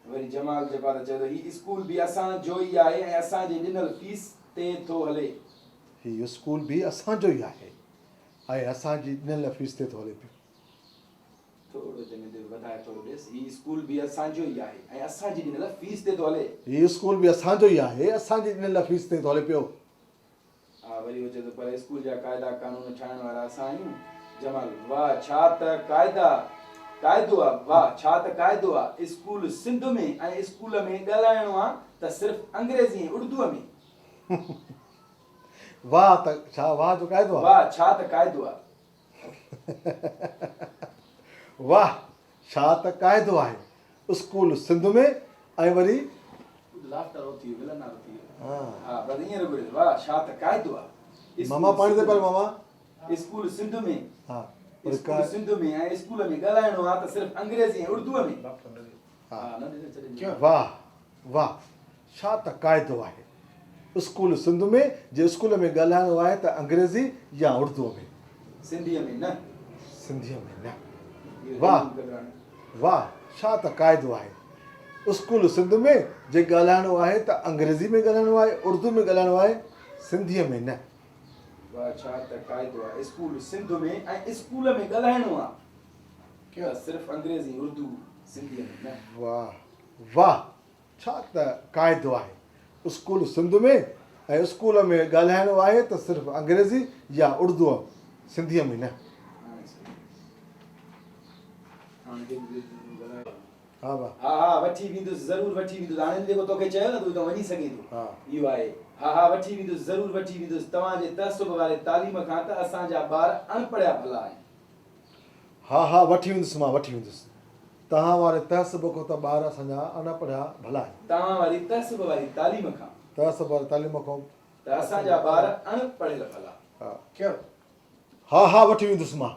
वरी जमाल जेका त चए थो हीउ स्कूल बि असांजो ई आहे ऐं असांजे ॾिनल फीस ते थो हले। हीउ स्कूल बि असांजो ई आहे ऐं असांजी ॾिनल फीस ते थो हले पियो। थोरो वधाए थोरो ॾेसि। हीउ स्कूल बि असांजो ई आहे ऐं असांजी ॾिनल फीस ते थो हले। हीउ स्कूल बि असांजो ई आहे असांजी ॾिनल फीस ते थो हले पियो। हा, वरी उहो चए थो पर स्कूल जा क़ाइदा कानून ठाहिण वारा असां आहियूं। जमाल वाह छा त क़ाइदो आहे। वाह छा त क़ाइदो आहे। स्कूल सिंध में ऐं स्कूल में ॻाल्हाइणो आहे त सिर्फ़ु अंग्रेज़ी ऐं उर्दूअ में। वाह त छा वाह जो क़ाइदो आहे। वाह छा त क़ाइदो आहे। वाह छा त क़ाइदो आहे। स्कूल सिंध में ऐं वरी लाफ्टर हो थी वियो विलन थी वियो। हा हा, पर ईअं रुॻो वाह छा त क़ाइदो आहे। मामा पाणी दे पर मामा स्कूल सिंध में हा स्कूल सिंध में ऐं स्कूल में ॻाल्हाइणो आहे त सिर्फ़ु अंग्रेज़ी ऐं उर्दूअ में। हा, न ॾिनो वाह वाह छा त क़ाइदो आहे। स्कूल सिंध में जे स्कूल में ॻाल्हाइणो आहे त अंग्रेज़ी या उर्दूअ में सिंधीअ में न। सिंधीअ में न। वाह वाह छा त क़ाइदो आहे। स्कूल सिंध में जे ॻाल्हाइणो आहे त अंग्रेज़ी में ॻाल्हाइणो आहे उर्दू में ॻाल्हाइणो आहे सिंधीअ में न। वाह छा त क़ाइदो आहे। स्कूल सिंध में ऐं स्कूल में ॻाल्हाइणो आहे क्या सिर्फ़ु अंग्रेज़ी उर्दू सिंधीअ में न। वाह वाह छा त क़ाइदो आहे। स्कूल सिंध में ऐं स्कूल में ॻाल्हाइणो आहे त सिर्फ़ु अंग्रेज़ी या उर्दूअ सिंधीअ में न। हा भाउ हा हा वठी वेंदुसि ज़रूरु वठी वेंदुसि। हाणे जेको तोखे चयो न तूं त वञी सघीं थो। हा इहो आहे। हा हा वठी वेंदुसि ज़रूरु वठी वेंदुसि। तव्हांजे तहसुब वारे तालीम खां त असांजा ॿार अनपढ़िया भला आहिनि। हा हा वठी वेंदुसि मां वठी वेंदुसि। तव्हां वारे तहसुब खां त ॿार असांजा अनपढ़िया भला आहिनि। तव्हां वारी तहसुब वारी तालीम खां तहसुब वारी तालीम खां त असांजा ॿार अनपढ़ियल भला। हा क्या हा हा वठी वेंदुसि मां।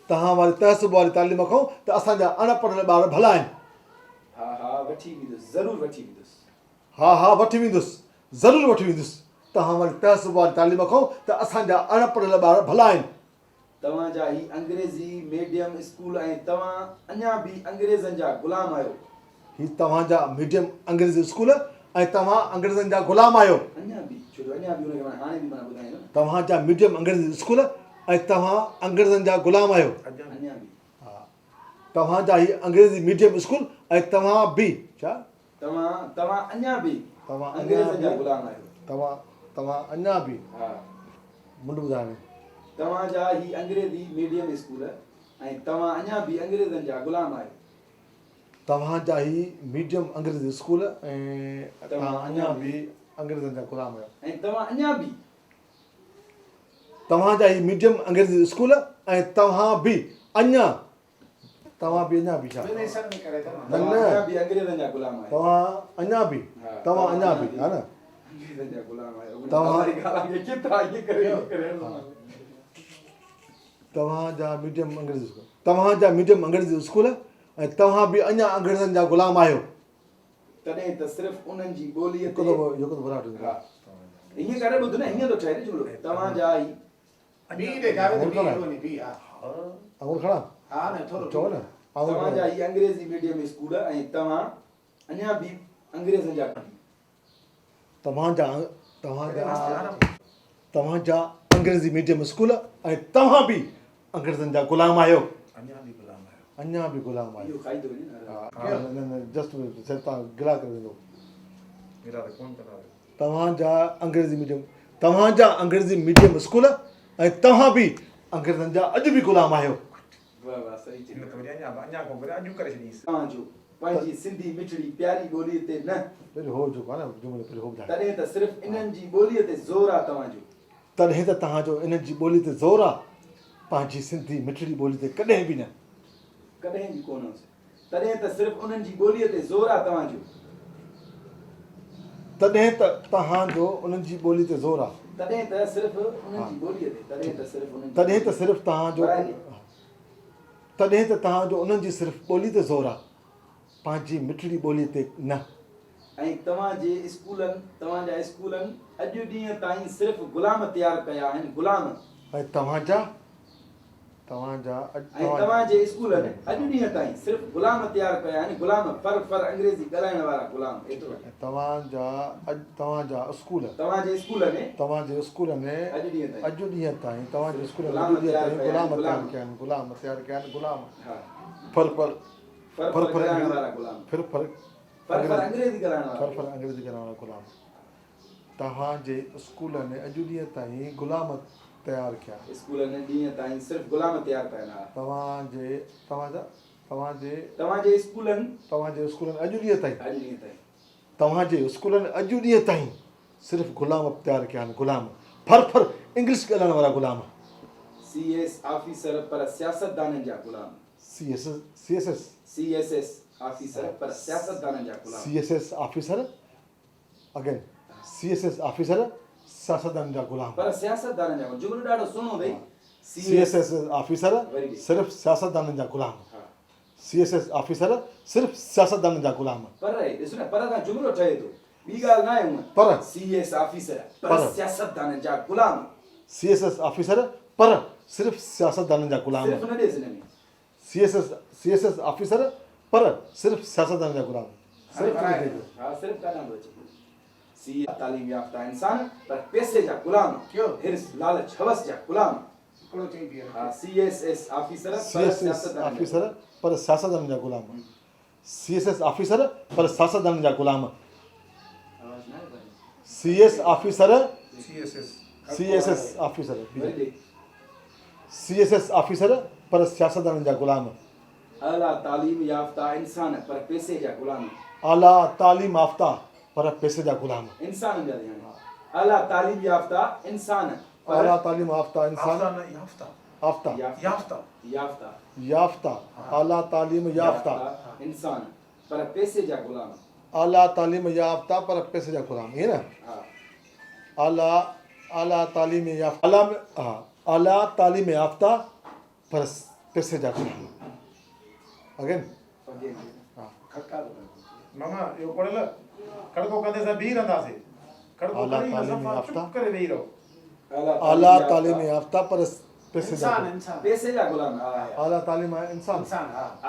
तव्हां वारी तहसुब वारी तालीम खां त असांजा अनपढ़ियल ॿार भला आहिनि। हा हा वठी वेंदुसि ज़रूरु वठी वेंदुसि। हा हा वठी वेंदुसि ज़रूरु वठी वेंदुसि। तव्हां वारी तहसुब वारी तालीम खां त असांजा अनपढ़ियल ॿार भला आहिनि। तव्हांजा ही अंग्रेज़ी मीडियम स्कूल ऐं तव्हां अञा बि अंग्रेज़नि जा ग़ुलाम आहियो। ही तव्हांजा मीडियम अंग्रेज़ी स्कूल ऐं तव्हां अंग्रेज़नि जा ग़ुलाम आहियो। अञा बि छो जो अञा बि हुनखे मां हाणे बि मां ॿुधायो न। तव्हांजा मीडियम अंग्रेज़ी स्कूल ऐं तव्हां अंग्रेज़नि जा ग़ुलाम आहियो। अञा बि हा तव्हांजा ही अंग्रेज़ी मीडियम स्कूल ऐं तव्हां बि छा तव्हां अञा बि तव्हां अञा अंग्रेज़नि जा बि ग़ुलाम आहियो। तव्हां अञा बि हा मुंड ॿुधायो तव्हांजा ही अंग्रेज़ी मीडियम स्कूल ऐं तव्हां अञा बि अंग्रेज़नि जा ग़ुलाम आहियो। तव्हांजा ही मीडियम अंग्रेज़ी स्कूल ऐं तव्हां अञा बि अंग्रेज़नि जा ग़ुलाम आहियो। ऐं तव्हां अञा बि तव्हांजा ही मीडियम अंग्रेज़ी स्कूल ऐं तव्हां बि अञा बि छा ॿिनि हिसनि में करे था न। तव्हां अञा बि अंग्रेज़नि जा ग़ुलाम आहियो। तव्हां अञा बि हा न अंग्रेज़नि जा ग़ुलाम आहियो। तव्हां- हमारी ॻाल्हि खे केतिरा ये करे तव्हांजा मीडियम अंग्रेज़ी स्कूल तव्हांजा मीडियम अंग्रेज़ी स्कूल ऐं तव्हां बि अञा अंग्रेज़नि जा ग़ुलाम आहियो। तॾहिं त सिर्फ़ु उन्हनि जी ॿोलीअ हिकु ते दफ़ो बराबरि हा ईअं करे ॿुध न हीअं थो ठहे न जुमिलो तव्हांजा ही ॿी ॾेखारे त अंगूर ॿी खणा? वञी ॿी हा अंगूर खणा हा न थोरो चओ न तव्हांजा ही अंग्रेज़ी मीडियम स्कूल ऐं तव्हां अञा बि अंग्रेज़नि जा तव्हांजा अंग्रेज़ी मीडियम स्कूल ऐं तव्हां बि अंग्रेज़नि जा ग़ुलाम आहियो। अञा बि ग़ुलाम आहियो। इहो खाईंदो वञे न हा न जस्ट तव्हां गिला करे वेंदो। तव्हांजा अंग्रेज़ी मीडियम स्कूल ऐं तव्हां बि अंग्रेज़नि जा अॼु बि ग़ुलाम आहियो। वाह वाह सही चई तव्हांजो तव्हांजो पंहिंजी सिंधी मिठड़ी प्यारी ॿोलीअ ते न पहिरियों हो जेको आहे न जुमिलो पहिरियों हो ॿुधायो। तॾहिं त सिर्फ़ु इन्हनि जी ॿोलीअ ते ज़ोर आहे तव्हांजो। तॾहिं त तव्हांजो इन्हनि जी ॿोली ते ज़ोर आहे पंहिंजी सिंधी मिठड़ी ॿोली ते कॾहिं बि न कॾहिं बि कोन हुअसि। तॾहिं त सिर्फ़ु उन्हनि जी ॿोलीअ ते ज़ोर आहे तव्हांजो। तॾहिं त तव्हांजो उन्हनि जी ॿोली ते ज़ोर आहे तॾहिं त सिर्फ़ु उन्हनि जी ॿोलीअ ते तॾहिं त सिर्फ़ु उन्हनि जी तॾहिं त सिर्फ़ु तव्हांजो उन्हनि जी सिर्फ़ु ॿोली ते ज़ोर आहे पंहिंजी मिठड़ी ॿोलीअ ते न। ऐं तव्हांजा स्कूलनि अॼु ॾींहं ताईं सिर्फ़ु ग़ुलाम तयारु कया आहिनि ग़ुलाम। ऐं तव्हांजे स्कूलनि अॼु ॾींहं ताईं सिर्फ़ु ग़ुलाम तयारु कया आहिनि ग़ुलाम फर अंग्रेज़ी ॻाल्हाइण वारा ग़ुलाम एतिरो। तव्हांजे स्कूल में अॼु ॾींहं ताईं तव्हांजे स्कूल में ग़ुलाम तयारु कया आहिनि ग़ुलाम हा फर ॻाल्हाइण वारा ग़ुलाम फर अंग्रेज़ी ॻाल्हाइण वारा अंग्रेज़ी ॻाल्हाइण वारा ग़ुलाम। तव्हांजे स्कूल ने अॼु ॾींहं ताईं ग़ुलाम तयारु कया। स्कूलनि ॾींहं ताईं सिर्फ़ु ग़ुलाम तयारु कया आहिनि। तव्हांजे स्कूलनि अॼु ॾींहं ताईं तव्हांजे स्कूलनि अॼु ॾींहं ताईं सिर्फ़ु ग़ुलाम तयारु कया आहिनि ग़ुलाम फर इंग्लिश ॻाल्हाइण वारा ग़ुलाम। CS ऑफिसर पर सियासतदाननि जा ग़ुलाम। CSS ऑफिसर पर सियासतदाननि जा ग़ुलाम। CSS ऑफिसर सियासतदान जा ग़ुलाम। पर सियासतदाननि जा जुमिलो ॾाढो सुहिणो अथई। CSS ऑफिसर सिर्फ़ु सियासतदाननि जा ग़ुलाम। CSS ऑफिसर सिर्फ़ु सियासतदाननि जा ग़ुलाम। पर ॾिसो न पर खां जुमिलो ठहे थो ॿी ॻाल्हि न आहे हूअं। पर CS ऑफिसर पर सियासतदाननि जा ग़ुलाम। CSS ऑफिसर पर सिर्फ़ु सियासतदाननि जा ग़ुलाम। सिर्फ़ु न ॾेसि हिन में CSS ऑफिसर पर सिर्फ़ु सियासतदाननि जा ग़ुलाम। सिर्फ़ु कान थो अचे। CS तालीम याफ़्ता इंसान पर पैसे जा ग़ुलाम हिर्स लालच हवस जा ग़ुलाम। CSS ऑफिसर पर सियासतदाननि जा ग़ुलाम। CSS ऑफिसर पर सियासतदाननि जा ग़ुलाम। CSS ऑफिसर पर सियासतदाननि जा ग़ुलाम। आला तालीम याफ़्ता इंसान पर पैसे जा ग़ुलाम। आला तालीम याफ़्ता पर पैसे जा ग़ुलाम। इंसाननि जा ध्यानु। आला तालीम याफ़्ता इंसान आला तालीम याफ़्ता इंसान याफ़्ता आला तालीम याफ़्ता इंसान पर पैसे जा ग़ुलाम। आला तालीम याफ़्ता पर पैसे जा ग़ुलाम ईअं न। आला तालीम याफ़्ता पर पैसे जा ग़ुलाम। अगेन मामा इहो पढ़ियल खड़को कंदे सां बीह रहंदासीं खड़को करे चुप करे वेही रहो। आला तालीम याफ़्ता पर पैसे जा पैसे जा ग़ुलाम। आला तालीम इंसान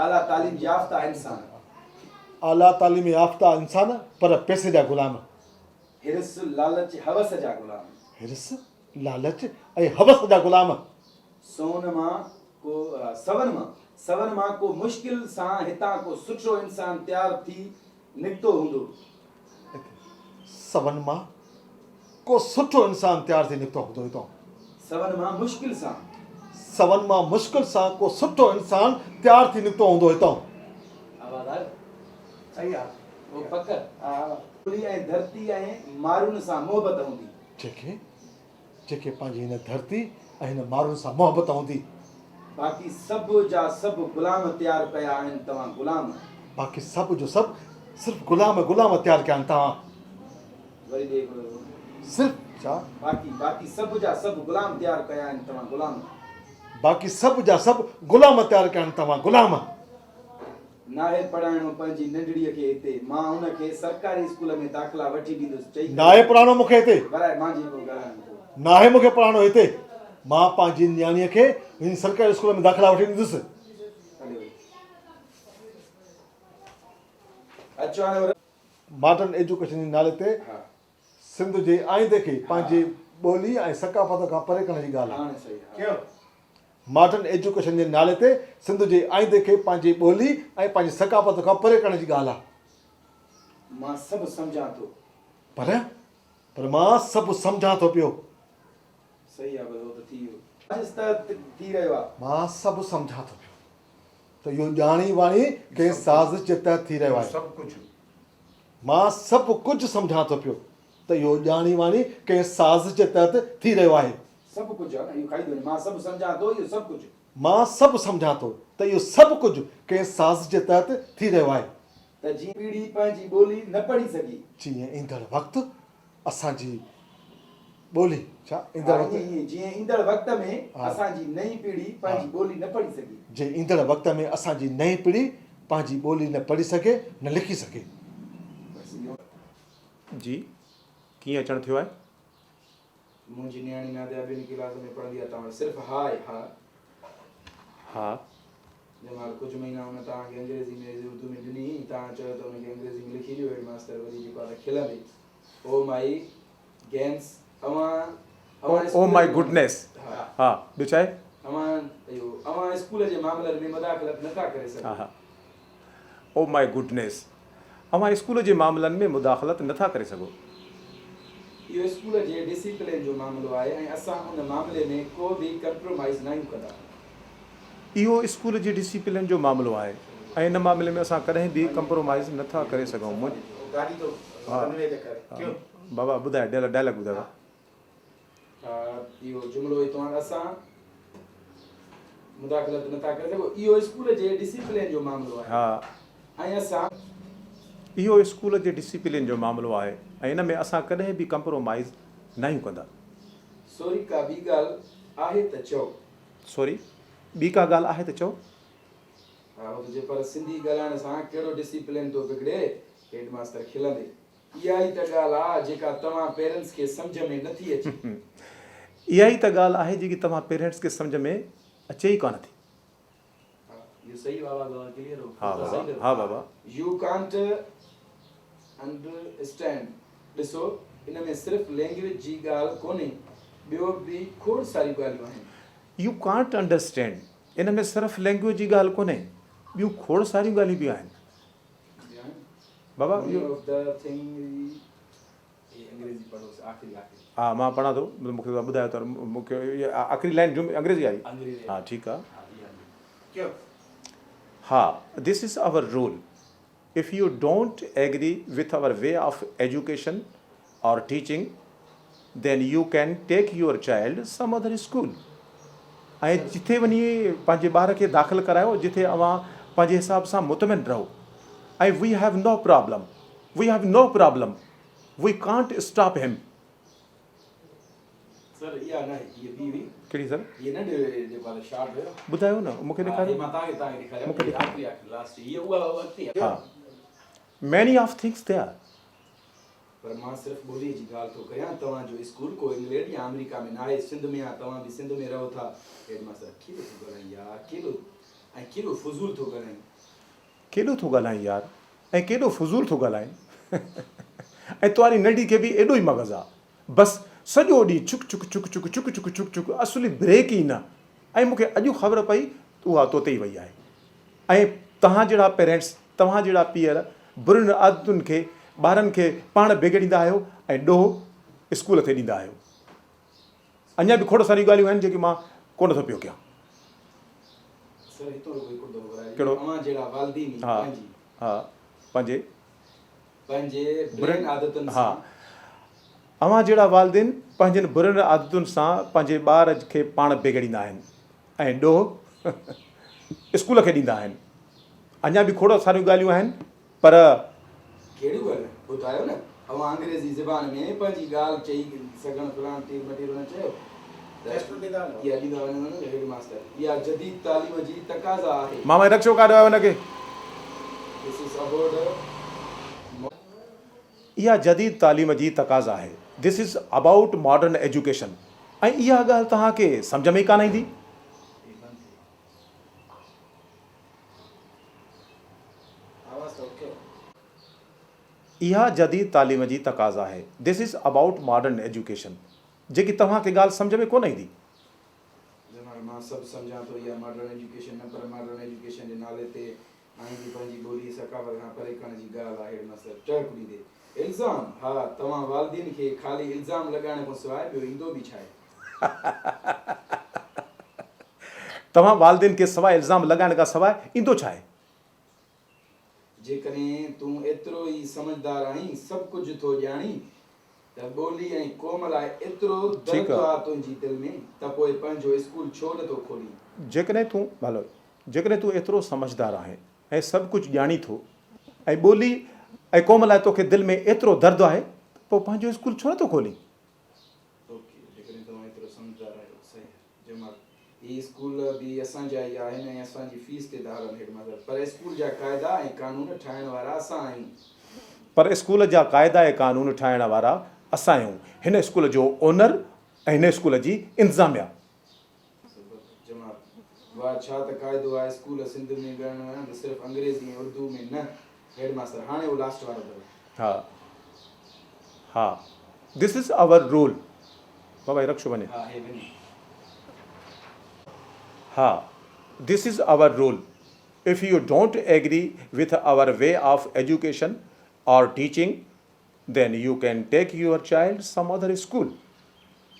आला तालीम याफ़्ता इंसान आला तालीम याफ़्ता इंसान पर पैसे जा ग़ुलाम। हिर्स लालच हवस जा ग़ुलाम। हिर्स लालच ऐं हवस जा ग़ुलाम। सवन मां को मुश्किल सां हितां को सुठो इंसान तयारु थी निकितो हूंदो। सवन मां को सुठो इंसान तयारु थी निकितो हूंदो हितां। सवन मां मुश्किल सां सवन मां मुश्किल सां को सुठो इंसान तयारु थी निकितो हूंदो हितां। आवाज़ आयो? सही आहे वो पक पूरी ऐं धरती ऐं मारुनि सां मोहबत हूंदी। जेके पंहिंजी हिन धरती ऐं हिन माण्हुनि सां मोहबत हूंदी। बाक़ी सभु जा सभु गुलाम तयारु कया आहिनि तव्हां गुलाम। बाक़ी सभु जो सभु सिर्फ़ु गुलाम तयारु कया आहिनि तव्हां। वरी ॾे सिर्फ़ु छा? बाक़ी सभु जा सभु गुलाम तयारु कया आहिनि तव्हां गुलाम। बाक़ी सभु जा सभु गुलाम तयारु कया आहिनि तव्हां गुलाम। नाहे पढ़ाइणो पंहिंजी नंढड़ीअ खे हिते, मां हुनखे सरकारी स्कूल में दाख़िला वठी ॾींदुसि। चई नाहे पढ़ाइणो मूंखे हिते, वराए मां जेको ॻाल्हायां नाहे मूंखे पढ़ाइणो हिते, मां पंहिंजी नियाणीअ खे हिन सरकारी स्कूल में दाख़िला वठी ॾींदुसि। मॉडर्न एजुकेशन जे नाले ते सिंध जे आईंदे खे पंहिंजी ॿोली ऐं सकाफ़त खां परे करण जी ॻाल्हि आहे। मॉडर्न एजुकेशन जे नाले ते सिंध जे आईंदे खे पंहिंजी ॿोली ऐं पंहिंजी सकाफ़त खां परे करण जी ॻाल्हि आहे। मां सभु सम्झां थो पर मां सभु सम्झां थो पियो। सही आहे, भलो त थी वियो, थी रहियो आहे। मां सभु सम्झां थो पियो त इहो ॼाणी वाणी कंहिं साज़िश जे तहत थी रहियो आहे। सभु कुझु मां सभु कुझु सम्झां थो पियो त इहो ॼाणी वाणी कंहिं साज़िश जे तहत थी रहियो आहे। सभु कुझु आहे न, इहो खाई दो। मां सभु सम्झां थो, इहो सभु कुझु। मां सभु सम्झां थो त इहो सभु कुझु कंहिं साज़िश जे तहत थी रहियो आहे। त जीअं पीढ़ी पंहिंजी ॿोली न पढ़ी सघी, जीअं ईंदड़ वक़्तु असांजी ॿोली छा ईंदड़ वक़्तु जीअं ईंदड़ वक़्त में असांजी नई पीढ़ी पंहिंजी ॿोली न पढ़ी सघी, जे ईंदड़ वक़्त में असांजी नई पीढ़ी पंहिंजी ॿोली न पढ़ी सघे न लिखी सघे। जी कीअं अचणु थियो आहे? मुंहिंजी नियाणी नादिया ॿिनि क्लास में पढ़ंदी आहे। तव्हां सिर्फ़ु हा जंहिंमहिल कुझु महीना हुन तव्हांखे अंग्रेज़ी में उर्दू में ॾिनी, तव्हां चयो त हुनखे अंग्रेज़ी में लिखी ॾियो। हेड मास्टर वरी जेको आहे खिलंदी, ओ माई गेंस ओ माई गुडनेस। हा ॿियो छा आहे? अवां स्कूल जे मामलनि में मुदाख़लत नथा करे सघो। हा ओ माई गुडनेस, अवां स्कूल जे मामलनि में मुदाख़लत नथा करे सघो। इहो स्कूल जे डिसिप्लिन जो मामिलो आहे ऐं असां उन मामले में को बि कंप्रोमाइज़ न कंदा। इहो स्कूल जे डिसिप्लिन जो मामिलो आहे ऐं इन मामले में असां कॾहिं बि कंप्रोमाइज़ नथा करे सघूं। बाबा ॿुधाए, डायलॉग ॿुधायो। इहो जुमिलो हितां असां मुदाख़लत नथा करे सघो। इहो स्कूल जे डिसिप्लिन जो मामिलो आहे। हा ऐं असां इहो स्कूल जे डिसिप्लिन जो मामिलो आहे ऐं इन में असां कॾहिं बि कंप्रोमाइज़ न आहियूं कंदा। सॉरी का ॿी ॻाल्हि आहे त चओ। सॉरी ॿी का ॻाल्हि आहे त चओ। हा हुजे, पर सिंधी ॻाल्हाइण सां कहिड़ो डिसिप्लिन थो बिगड़े, हेड मास्टर खिलंदे। इहा ई त ॻाल्हि आहे जेका तव्हां पेरेंट्स खे सम्झ में नथी अचे। इहा ई त ॻाल्हि आहे जेकी तव्हां पेरेंट्स खे सम्झ में अचे ई कोन थी। इहो सही बाबा क्लियर हो। हा बाबा। U can't understand. ॾिसो, इन में सिर्फ़ लैंग्वेज जी ॻाल्हि कोन्हे, ॿियो बि खोड़ सारियूं ॻाल्हियूं आहिनि। यू कांट अंडरस्टैंड, इन में सिर्फ़ु लैंग्वेज जी ॻाल्हि कोन्हे, ॿियूं खोड़ सारियूं ॻाल्हियूं बि आहिनि। बाबा हा मां पढ़ां थो, मूंखे ॿुधायो त मूंखे आख़िरी लाइन अंग्रेज़ी आई। हा ठीकु आहे। हा, this is our rule. If you don't agree with our way of education or teaching, then you can take your child some other school. ऐं जिथे वञी पंहिंजे ॿार खे दाख़िल करायो जिथे अवां पंहिंजे हिसाब सां मुतमिन रहो। ऐं we have no problem, we can't stop him. Sir इहा न ये बी हुई कहिड़ी सर? ये न जेको आहे शार्ट हुयो, ॿुधायो न मूंखे ॾेखारियो। मां तव्हांखे ॾेखारियो। मूंखे आखिरी लास्ट ये उहा वक़्ति आहे। हा मैनी ऑफ थिंग्स देयर। पर मां सिर्फ़ु ॿोलीअ जी ॻाल्हि थो कयां। तव्हांजो स्कूल को इंग्लैंड या अमेरिका में न आहे, सिंध में आहे। तव्हां बि सिंध में रहो था। हेड मास्टर केॾो थो ॻाल्हाए यार, केॾो फुज़ूल थो ॻाल्हाए। केॾो थो ॻाल्हाए यार ऐं केॾो फुज़ूल थो ॻाल्हाए। ऐं तुंहिंजी नंढी खे बि एॾो ई मग़ज़ आहे। बसि सॼो ॾींहुं चुक चुक चुक चुक चुक चुक चुक चुक, असुली ब्रेक ई न। ऐं मूंखे अॼु ख़बर पई उहा तोते ई वई आहे। ऐं तव्हां जहिड़ा पेरेंट्स, तव्हां जहिड़ा पीअर बुरियुनि आदतुनि खे ॿारनि खे पाण बिगड़ींदा आहियो ऐं ॾोह स्कूल खे ॾींदा आहियो। अञा बि खोड़ सारियूं ॻाल्हियूं आहिनि जेकी मां कोन थो पियो कयां। सर हितो हिकु दफ़ो घुराए कहिड़ो? अवां जहिड़ा वालिदीन हा पंहिंजी हा पंहिंजे पंहिंजे बुरनि आदतुनि हा सां अवां जहिड़ा वालिदीन पंहिंजनि बुरनि आदतुनि सां पंहिंजे ॿार खे पाण बिगड़ींदा आहिनि ऐं ॾोह स्कूल खे ॾींदा आहिनि। अञा बि खोड़ सारियूं ॻाल्हियूं आहिनि पर कहिड़ियूं ॻाल्हि ॿुधायो न। अवां अंग्रेज़ी ज़बान में पंहिंजी ॻाल्हि चई सघनि फलाण तीर मटीर हुन चयो इहा ॾींदा वञनि हेड मास्टर। इहा जदीद तालीम जी तक़ाज़ा आहे। मामा रक्षो काढियो आहे हुनखे। This is about इहा जदीद तालीम जी तक़ाज़ा आहे। This is about modern education. ऐं इहा ॻाल्हि तव्हांखे सम्झ में ई कान ईंदी। इहा जदीद तालीम जी तक़ाज़ा आहे। This is about modern education जेकी तव्हांखे ॻाल्हि सम्झ में कोन ईंदी। मां सभु सम्झां थो इहा मॉडर्न एजुकेशन न पर मॉडर्न एजुकेशन जे नाले ते आईंदी पंहिंजी ॿोली सकाफ़त खां परे करण जी ॻाल्हि आहे। हेड मास्टर टर्क ॾींदे इल्ज़ाम हा तव्हां वालिदीन खे ख़ाली इल्ज़ाम लॻाइण खां सवाइ ॿियो ईंदो बि छा आहे? तव्हां वालिदीन खे सवाइ इल्ज़ाम लॻाइण खां सवाइ ईंदो छा आहे? जेकॾहिं तूं एतिरो ई समझदार आहीं सभु कुझु थो ॼाणी त ॿोली ऐं क़ौम लाइ एतिरो दर्द आहे तुंहिंजी दिलि में त पोइ पंहिंजो स्कूल छो नथो खोली? जेकॾहिं तूं एतिरो समझदार आहीं ऐं सभु कुझु ॼाणी थो ऐं ॿोली ऐं क़ौम लाइ तोखे दिलि में एतिरो दर्द आहे पोइ पंहिंजो स्कूल छो नथो खोली? जेकॾहिं तव्हां एतिरो समझदार आहियो सही आहे जमाल। ही स्कूल बि असांजा ई आहिनि ऐं असांजी फीस ते धारनि हेड मास्टर पर स्कूल जा क़ाइदा ऐं कानून ठाहिण वारा असां आहियूं। पर स्कूल जा क़ाइदा ऐं कानून ठाहिण वारा असां आहियूं। हिन स्कूल जो ओनर ऐं हिन स्कूल जी इंतिज़ामिया। जमाल वाह छा त क़ाइदो आहे स्कूल सिंध में ॻणण वञण त सिर्फ़ु अंग्रेज़ी ऐं उर्दू में न। हेड मास्टर हाणे उहो लास्ट वारो अथव। हा हा दिस इज़ आवर रूल। बाबा रक्षो वञे। हा हे वञे। हा this is our rule. If you don't agree with our way of education और teaching then you can take your child some other school.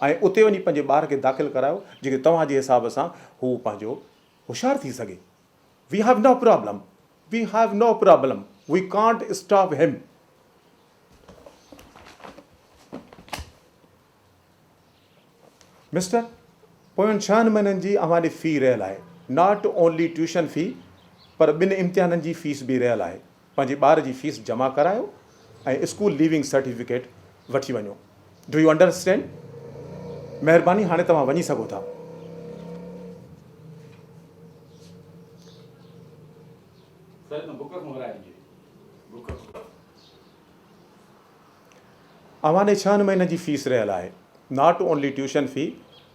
ऐं उते वञी पंहिंजे ॿार खे दाख़िल करायो जेके तव्हांजे हिसाब सां हू पंहिंजो होशियारु थी सघे। We have no problem. We have no problem. We can't stop him. Mister पोयनि 6 महीननि जी अवांजी फ़ी रहियल आहे। नॉट ओनली ट्यूशन फ़ी पर ॿिनि इम्तिहाननि जी फ़ीस बि रहियल आहे। पंहिंजे ॿार जी फ़ीस जमा करायो ऐं स्कूल लीविंग सर्टिफिकेट वठी वञो। Do U understand? महिरबानी हाणे तव्हां वञी सघो था। अवांजे 6 महीननि जी फ़ीस रहियल आहे। नॉट ओनली ट्यूशन फ़ी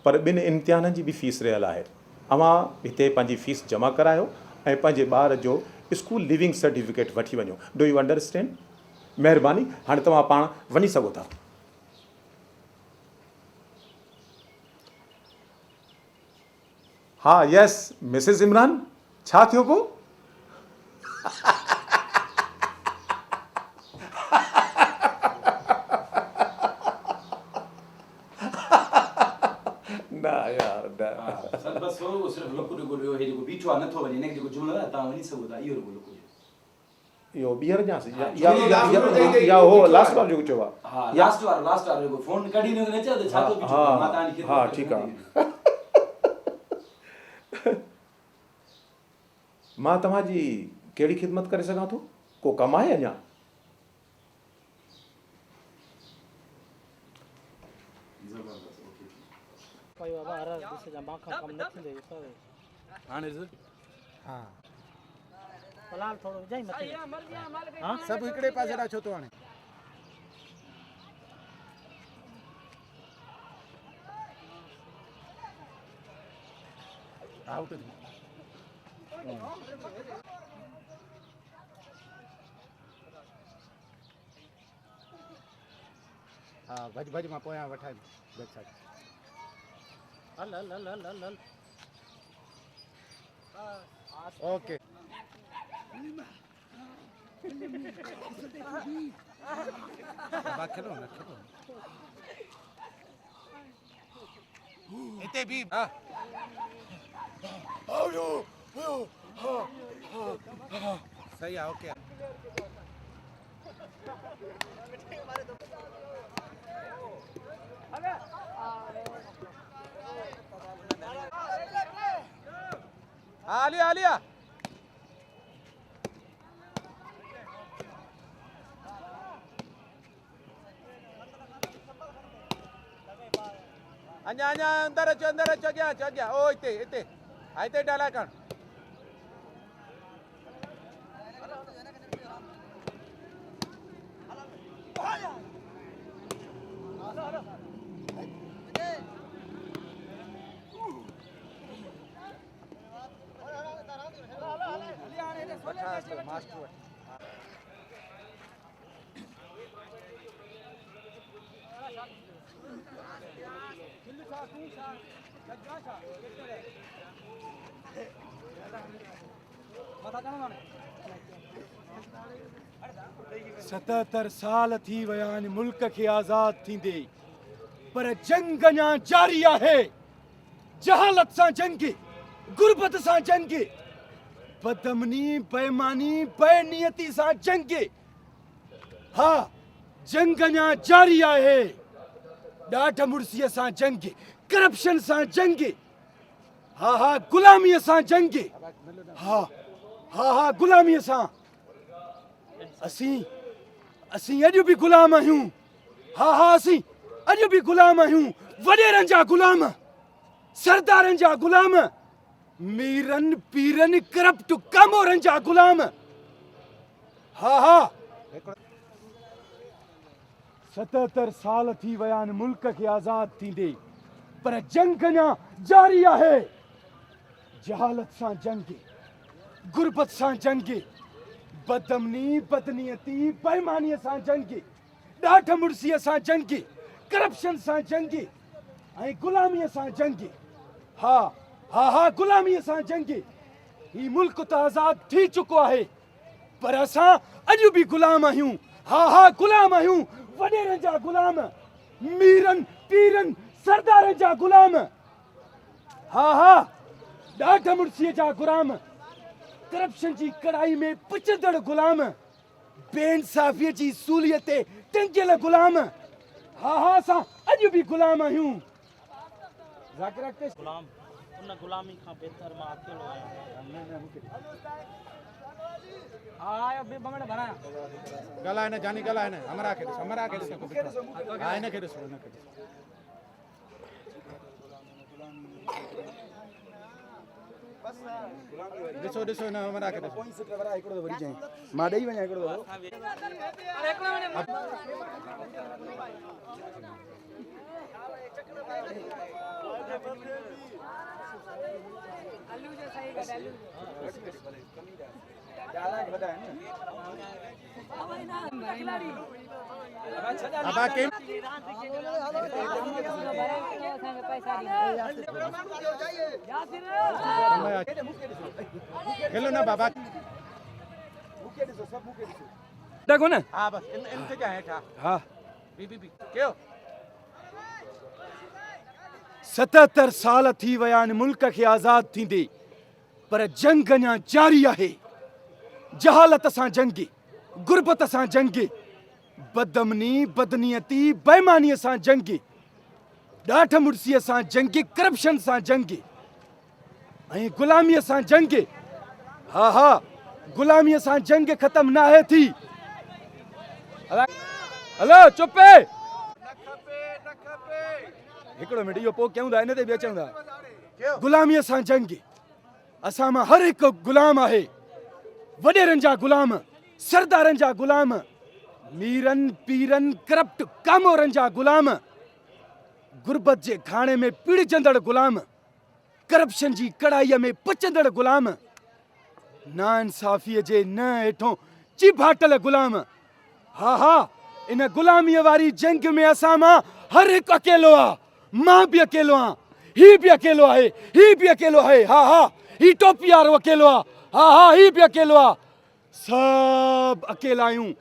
पर ॿिनि इम्तिहाननि जी बि फ़ीस रहियल आहे। अवां हिते पंहिंजी फ़ीस जमा करायो ऐं पंहिंजे ॿार जो स्कूल लिविंग सर्टिफिकेट वठी वञो। Do U understand? महिरबानी हाणे तव्हां पाण वञी सघो था। हा यस मिसिस इमरान छा थियो पोइ? न यार सर बस वो सिर्फ लुक जो हे जो बीठो आहे नथो वञे ने जेको जुमलो आहे तव्हां वञी सघो था इहो रुगो लुक इहो ॿीहर ॼांसि या हो लास्ट वारो जेको चयो आहे। हा लास्ट वारो जेको फोन कढी न चयो त छा थो बीठो मां तव्हांजी हा ठीकु आहे। मां तव्हांजी कहिड़ी ख़िदमत करे सघां थो? को कमु आहे अञा? सभु हिकिड़े पासे ॾा छो थो हाणे? आउट हा भॼ मां पोयां वठां हल ओके बाबा खेलो ना खेलो इते भी हां सही है ओके आलिया आलिया अन्या अंदर अचो गया ओ इते आइते डाला कर मास्टर सतहत्तर साल थी विया आहिनि मुल्क खे आज़ाद थींदे पर जंग अञा जारी आहे जहालत सां जंग गुरबत सां जंग बदमनी बेईमानी बेनियती सां जंग हा जंग अञा जारी आहे ॾाढ मुड़सीअ सां जंग करप्शन सां जंग हा गुलामीअ सां जंग हा गुलामीअ सां असीं अॼु बि गुलाम आहियूं हा असीं अॼु बि गुलाम आहियूं वॾेरनि जा गुलाम सरदारनि जा गुलाम मीरनि पीरनि करप्ट कामोरनि जा गुलाम हा 77 साल थी विया आहिनि मुल्क खे आज़ाद थींदे पर जंग अञा जारी आहे जहालत सां जंग गुरबत सां जंग बदमनी बदनियती बेईमानीअ सां जंग ॾाढ मुड़सीअ सां जंग करप्शन सां जंग ऐं गुलामीअ सां जंग हा गुलामीअ सां जंग ही मुल्क त आज़ाद थी चुको आहे पर असां अॼु बि गुलाम आहियूं हा गुलाम आहियूं वॾेरनि जा गुलाम मीरनि पीरनि सरदारनि जा गुलाम हा ॾाढ मुड़सीअ जा गुलाम करप्शन जी कड़ाई में पिचंदड़ गुलाम बेइंसाफ़ीअ जी सूलीअ ते टंगियल गुलाम हा असां अॼु बि गुलाम आहियूं गुलाम उन गुलामी खां बहितर मां अकेलो आहियां बे बंगड़ बनाया गला है ना जानी गला है ना हमरा के हां इने के ॾिसो ॾिसो ना हमरा के पोइ सिट वारा हिकिड़ो वरी जाई मां ॾेई वञा हिकिड़ो आलू जो सही गड आलू ज़्यादा वॾा आहिनि बाबा के खेलो ना बाबा मुखे ॾिसो सभु मुखे ॾिसो देखो ना हां बस इनसे क्या है क्या हाँ बी क्यों 77 साल थी विया आहिनि मुल्क खे आज़ाद थींदे पर जंग अञा जारी आहे जहालत सां जंग गुरबत सां जंग बदमनी बदनियती बेईमानीअ सां जंग ॾाढ मुड़सीअ सां जंग करप्शन सां जंग ऐं गुलामीअ सां जंग हा गुलामीअ सां जंग ख़तम न आहे थी हलो चुप हिकिड़ो मिंट इहो पोइ कयूं था इन ते बि अचूं था गुलामीअ सां जंग असां मां हर हिकु गुलाम आहे वॾेरनि जा गुलाम सरदारनि जा गुलाम मीरनि पीरनि करप्ट कामोरनि जा गुलाम गुरबत जे खाणे में पीड़जंदड़ गुलाम करप्शन जी कड़ाईअ में पचंदड़ गुलाम नाइंसाफ़ीअ जे न हेठों चिभाटल गुलाम हा इन गुलामीअ वारी जंग में असां मां हर हिकु अकेलो आहे मां बि अकेलो आहियां ही बि अकेलो आहे ही बि अकेलो आहे हा ही टोपी वारो अकेलो आहे हा ही बि अकेलो आहे सब अकेला आहियूं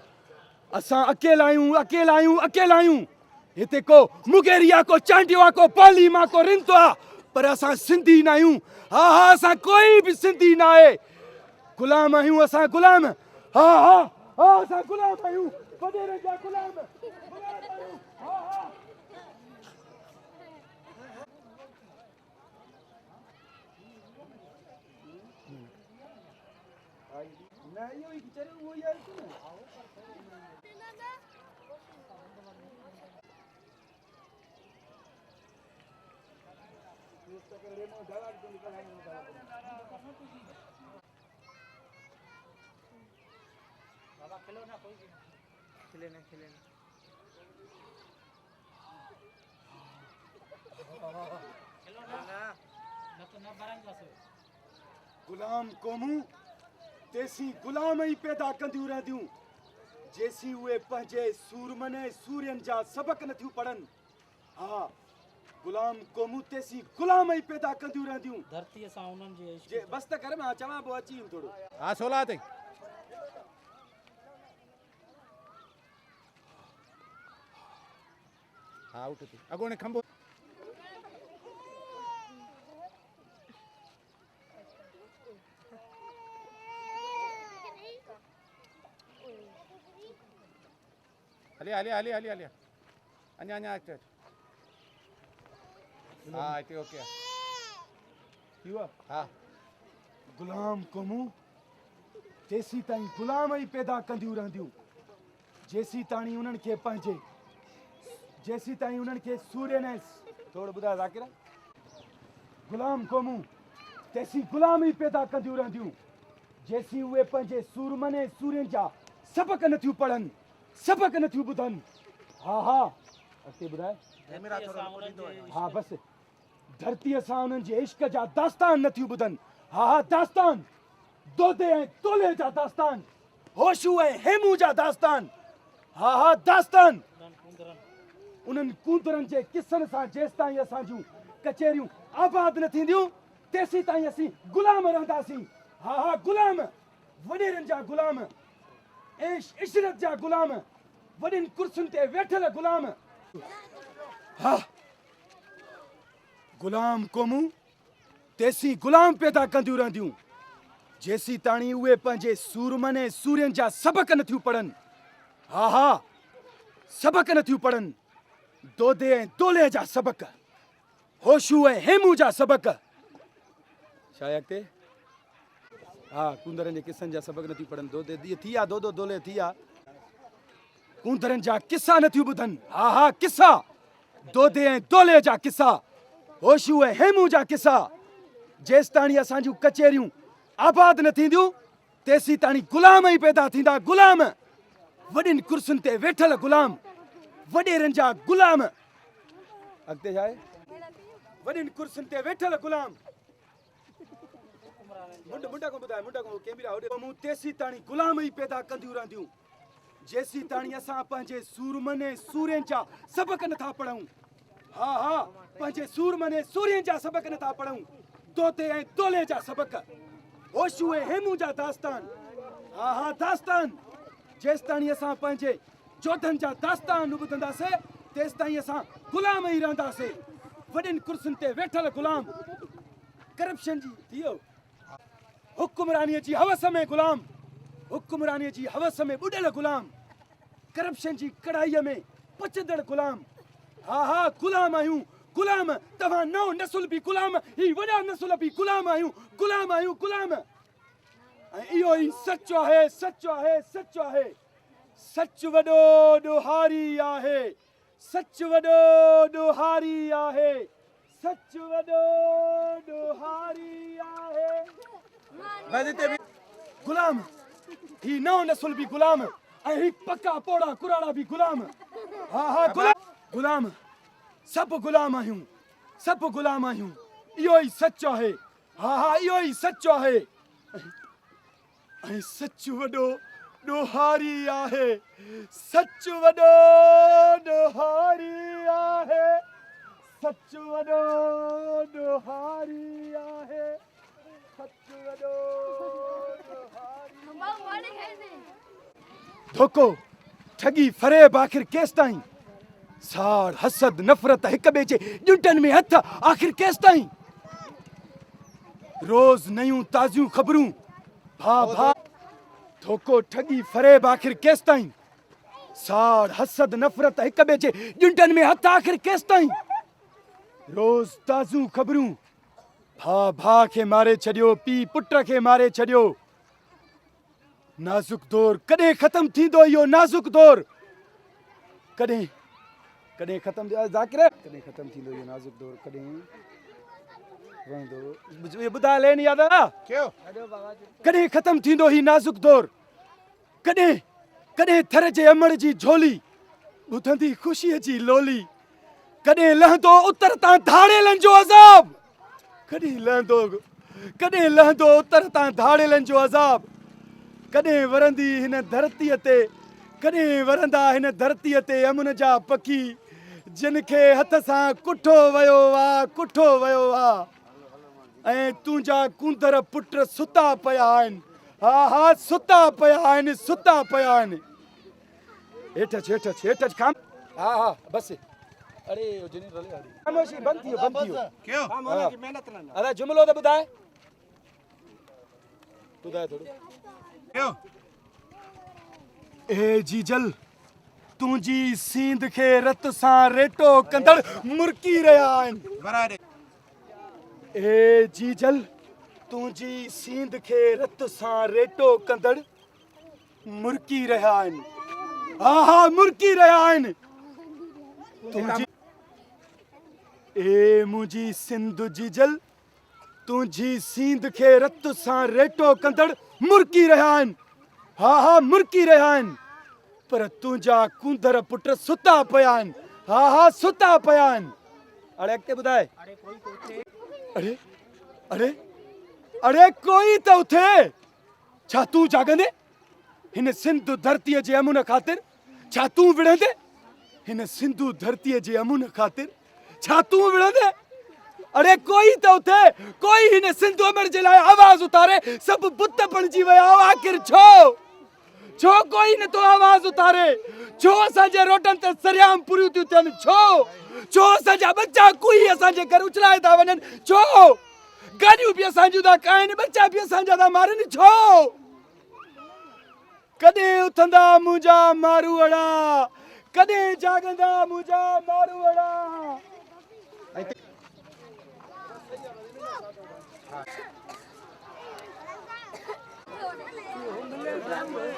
असां अकेला आहियूं हिते को मुगेरिया को चांडिया को पालीमा को रिंतवा पर असां सिंधी न आहियूं हा असां कोई बि सिंधी न आहे गुलाम आहियूं असां गुलाम हा असां गुलाम आहियूं वॾेरनि जा गुलाम आहियूं हा न इहो ई चरियो उहो ई आहे न बाबा खिलो ना कोई भी खिले ना खिलो ना तो ना बरंगा से गुलाम क़ौमूं तेसी गुलाम ई पैदा कंदियूं रहंदियूं जेसी उहे पंहिंजे सूरमने सूर्यनि जा सबक नथियूं पढ़नि हा गुलाम क़ौमूं तेसी गुलाम ई पैदा कंदियूं रहंदियूं धरती सां उन्हनि जे बस त कर मां चवां पोइ अची वयुमि थोरो हाँ सोला ते हाँ उठ ते अगोणे खंबो हले अञा अच हाँ हिते ओके हाँ गुलाम क़ौमूं तेसी ताईं गुलाम ई पैदा कंदियूं रहंदियूं जेसी ताणी उन्हनि खे पंहिंजे जेसी ताईं उन्हनि खे सूर्य ने थोरो ॿुधाए ज़ाकिर गुलाम क़ौमूं तेसी गुलाम ई पैदा कंदियूं रहंदियूं जेसी उहे पंहिंजे सूरमने सूर्यनि जा सबक नथियूं पढ़नि सबक नथियूं ॿुधनि हा अॻिते ॿुधाए हा बसि धरतीअ सां उन्हनि जे इश्क जा दास्तान नथियूं ॿुधनि हा दास्तान दोदे ऐं तोले जा दास्तान होशू ऐं हेमू जा दास्तान हा दास्तान उन्हनि कूंदरनि जे किसनि सां जेसि ताईं असां जूं कचहरियूं आबाद न थींदियूं तेसी ताईं असीं गुलाम रहंदासीं हा गुलाम वॾेरनि जा गुलाम ऐश इशरत जा गुलाम वॾियुनि कुर्सियुनि ते वेठल गुलाम हा गुलाम क़ौमूं तेसी गुलाम पैदा कंदियूं रहंदियूं जेसी ताणी उहे पंहिंजे सूरमने सूर्यनि जा सबक नथियूं पढ़नि हा सबक नथियूं पढ़नि दोदे ऐं तोले जा सबक होशू ऐं हेमू जा सबक छा आहे अॻिते हा कूंदरनि जे किसनि जा सबक नथियूं पढ़नि दोदे थी विया दोदो दोले थी विया कूंदरनि जा किसा नथियूं ॿुधनि हा किसा दोदे ऐं दोले जा किसा होशू ऐं हेमू जा किसा जेसि ताणी असां जूं कचहरियूं आबाद न थींदियूं तेसी ताणी गुलाम ई पैदा थींदा गुलाम वॾियुनि कुर्सियुनि ते वेठल गुलाम वॾेरनि जा गुलाम अॻिते छा आहे वॾियुनि कुर्सियुनि ते वेठल गुलाम मुंड को ॿुधाए मुंड को कैमरा होॾे मूं तेसी ताणी गुलाम ई पैदा कंदियूं रहंदियूं जेसी ताणी असां पंहिंजे सूरमने सूर्यनि जा सबक नथा पढ़ूं हा पंहिंजे सूरमने सूर्यनि जा सबक नथा पढ़ूं तोते ऐं तोले जा सबक होशू ऐं हेमू जा दास्तान हा दास्तान जेसि ताणी असां पंहिंजे जोधनि जा दास्तान ॿुधंदासीं तेसि ताईं असां गुलाम ई रहंदासीं वॾियुनि कुर्सियुनि ते वेठल गुलाम करप्शन जी थी वियो हुकुमरानीअ जी हवस में गुलाम हुकुमरानीअ जी हवस में ॿुॾल गुलाम करप्शन जी कढ़ाईअ में पचंदड़ गुलाम हा गुलाम आहियूं गुलाम तव्हां नओं नसुल बि गुलाम ही वॾा नसुल बि गुलाम आहियूं गुलाम ऐं इहो ई सचो आहे सच वॾो ॾोहारी आहे सच वॾो ॾोहारी आहे सच वॾो ॾोहारी आहे गुलाम ही नओं नसुल बि गुलाम ऐं ही पका पोड़ा कुराड़ा बि गुलाम हा गुलाम सभु गुलाम आहियूं इहो ई सचो आहे हा इहो ई सचो आहे ऐं सच वॾो ॾोहारी आहे सच वॾो ॾोहारी आहे सच वॾो ॾोहारी आहे सच वॾो ॾोहारी धोखो ठगी फरेब आखिर केस ताईं साड़ हसद नफ़रत हिक ॿिए जे ॼुंटनि में हथ आखिर केस ताईं रोज़ नयूं ताज़ियूं ख़बरूं भा भा धोखो ठगी फरेब आखिर केस ताईं साड़ हसद नफ़रत हिक ॿिए जे ॼुंटनि में हथ आखिर केस ताईं रोज़ ताज़ियूं ख़बरूं भा भा खे मारे छॾियो पीउ पुट खे मारे छॾियो नाज़ुक दौर कॾहिं ख़तम थींदो इहो नाज़ुक दौर कॾहिं कॾहिं ख़तम ज़ाकिर कॾहिं ख़तम थींदो इहो नाज़ुक दौर कॾहिं वणंदो इहो ॿुधाए लेन याद कॾहिं ख़तम थींदो ही नाज़ुक दौर कॾहिं कॾहिं थर जे अमड़ जी झोली ॿुधंदी ख़ुशीअ जी लोली कॾहिं लहंदो उतर तां धाड़ेलनि जो अज़ाब कॾहिं लहंदो उतर तां धाड़ेलनि जो अज़ाब कॾहिं वरंदी हिन धरतीअ ते कॾहिं वरंदा हिन धरतीअ ते अमन जा पखी जिन खे हथ सां कुठो वियो आहे ऐं तुंहिंजा कुंदर पुट सुता पिया आहिनि हा सुता पिया आहिनि हेठि अच खाम हा बसि अरे खामोशी बंदि थी वियो क्यों अरे जुमिलो त ॿुधाए थोरो क्यों ए जीजल तुंहिंजी सींद खे रत सां रेटो कंदड़ मुरकी रहिया आहिनि ए जीजल तुंहिंजी सींद खे रत सां रेटो कंदड़ मुरकी रहिया आहिनि हा मुरकी रहिया आहिनि ए मुंहिंजी सिंध जीजल तुंहिंजी सींद खे रत सां रेटो कंदड़ मुरकी रहिया आहिनि हा मुरकी रहिया आहिनि पर तुंहिंजा कुंदर पुट सुता पिया आहिनि हा सुता पिया आहिनि अड़े अॻिते ॿुधाए अड़े कोई त उथे छा तूं जाॻंदे हिन सिंधु धरतीअ जे अमुन ख़ातिर छा तूं विढ़ंदे हिन सिंधु धरतीअ जे अमुन ख़ातिर छा तूं विढ़ंदे अड़े कोई त उथे कोई हिन सिंधु अमर जे लाइ आवाज़ उतारे सभु बुत बणिजी विया आख़िर छो कोई नथो आवाज़ उतारे छो असांजे रोटनि ते सरियाम पुरियूं थियूं थियनि छो असांजा बच्चा कोई असांजे घर उछलाए था वञनि छो गाॾियूं बि असांजूं था खाइनि बच्चा बि असांजा था मारनि छो कॾहिं उथंदा मुंहिंजा मारूअड़ा कॾहिं जाॻंदा मुंहिंजा मारूअड़ा Thank you.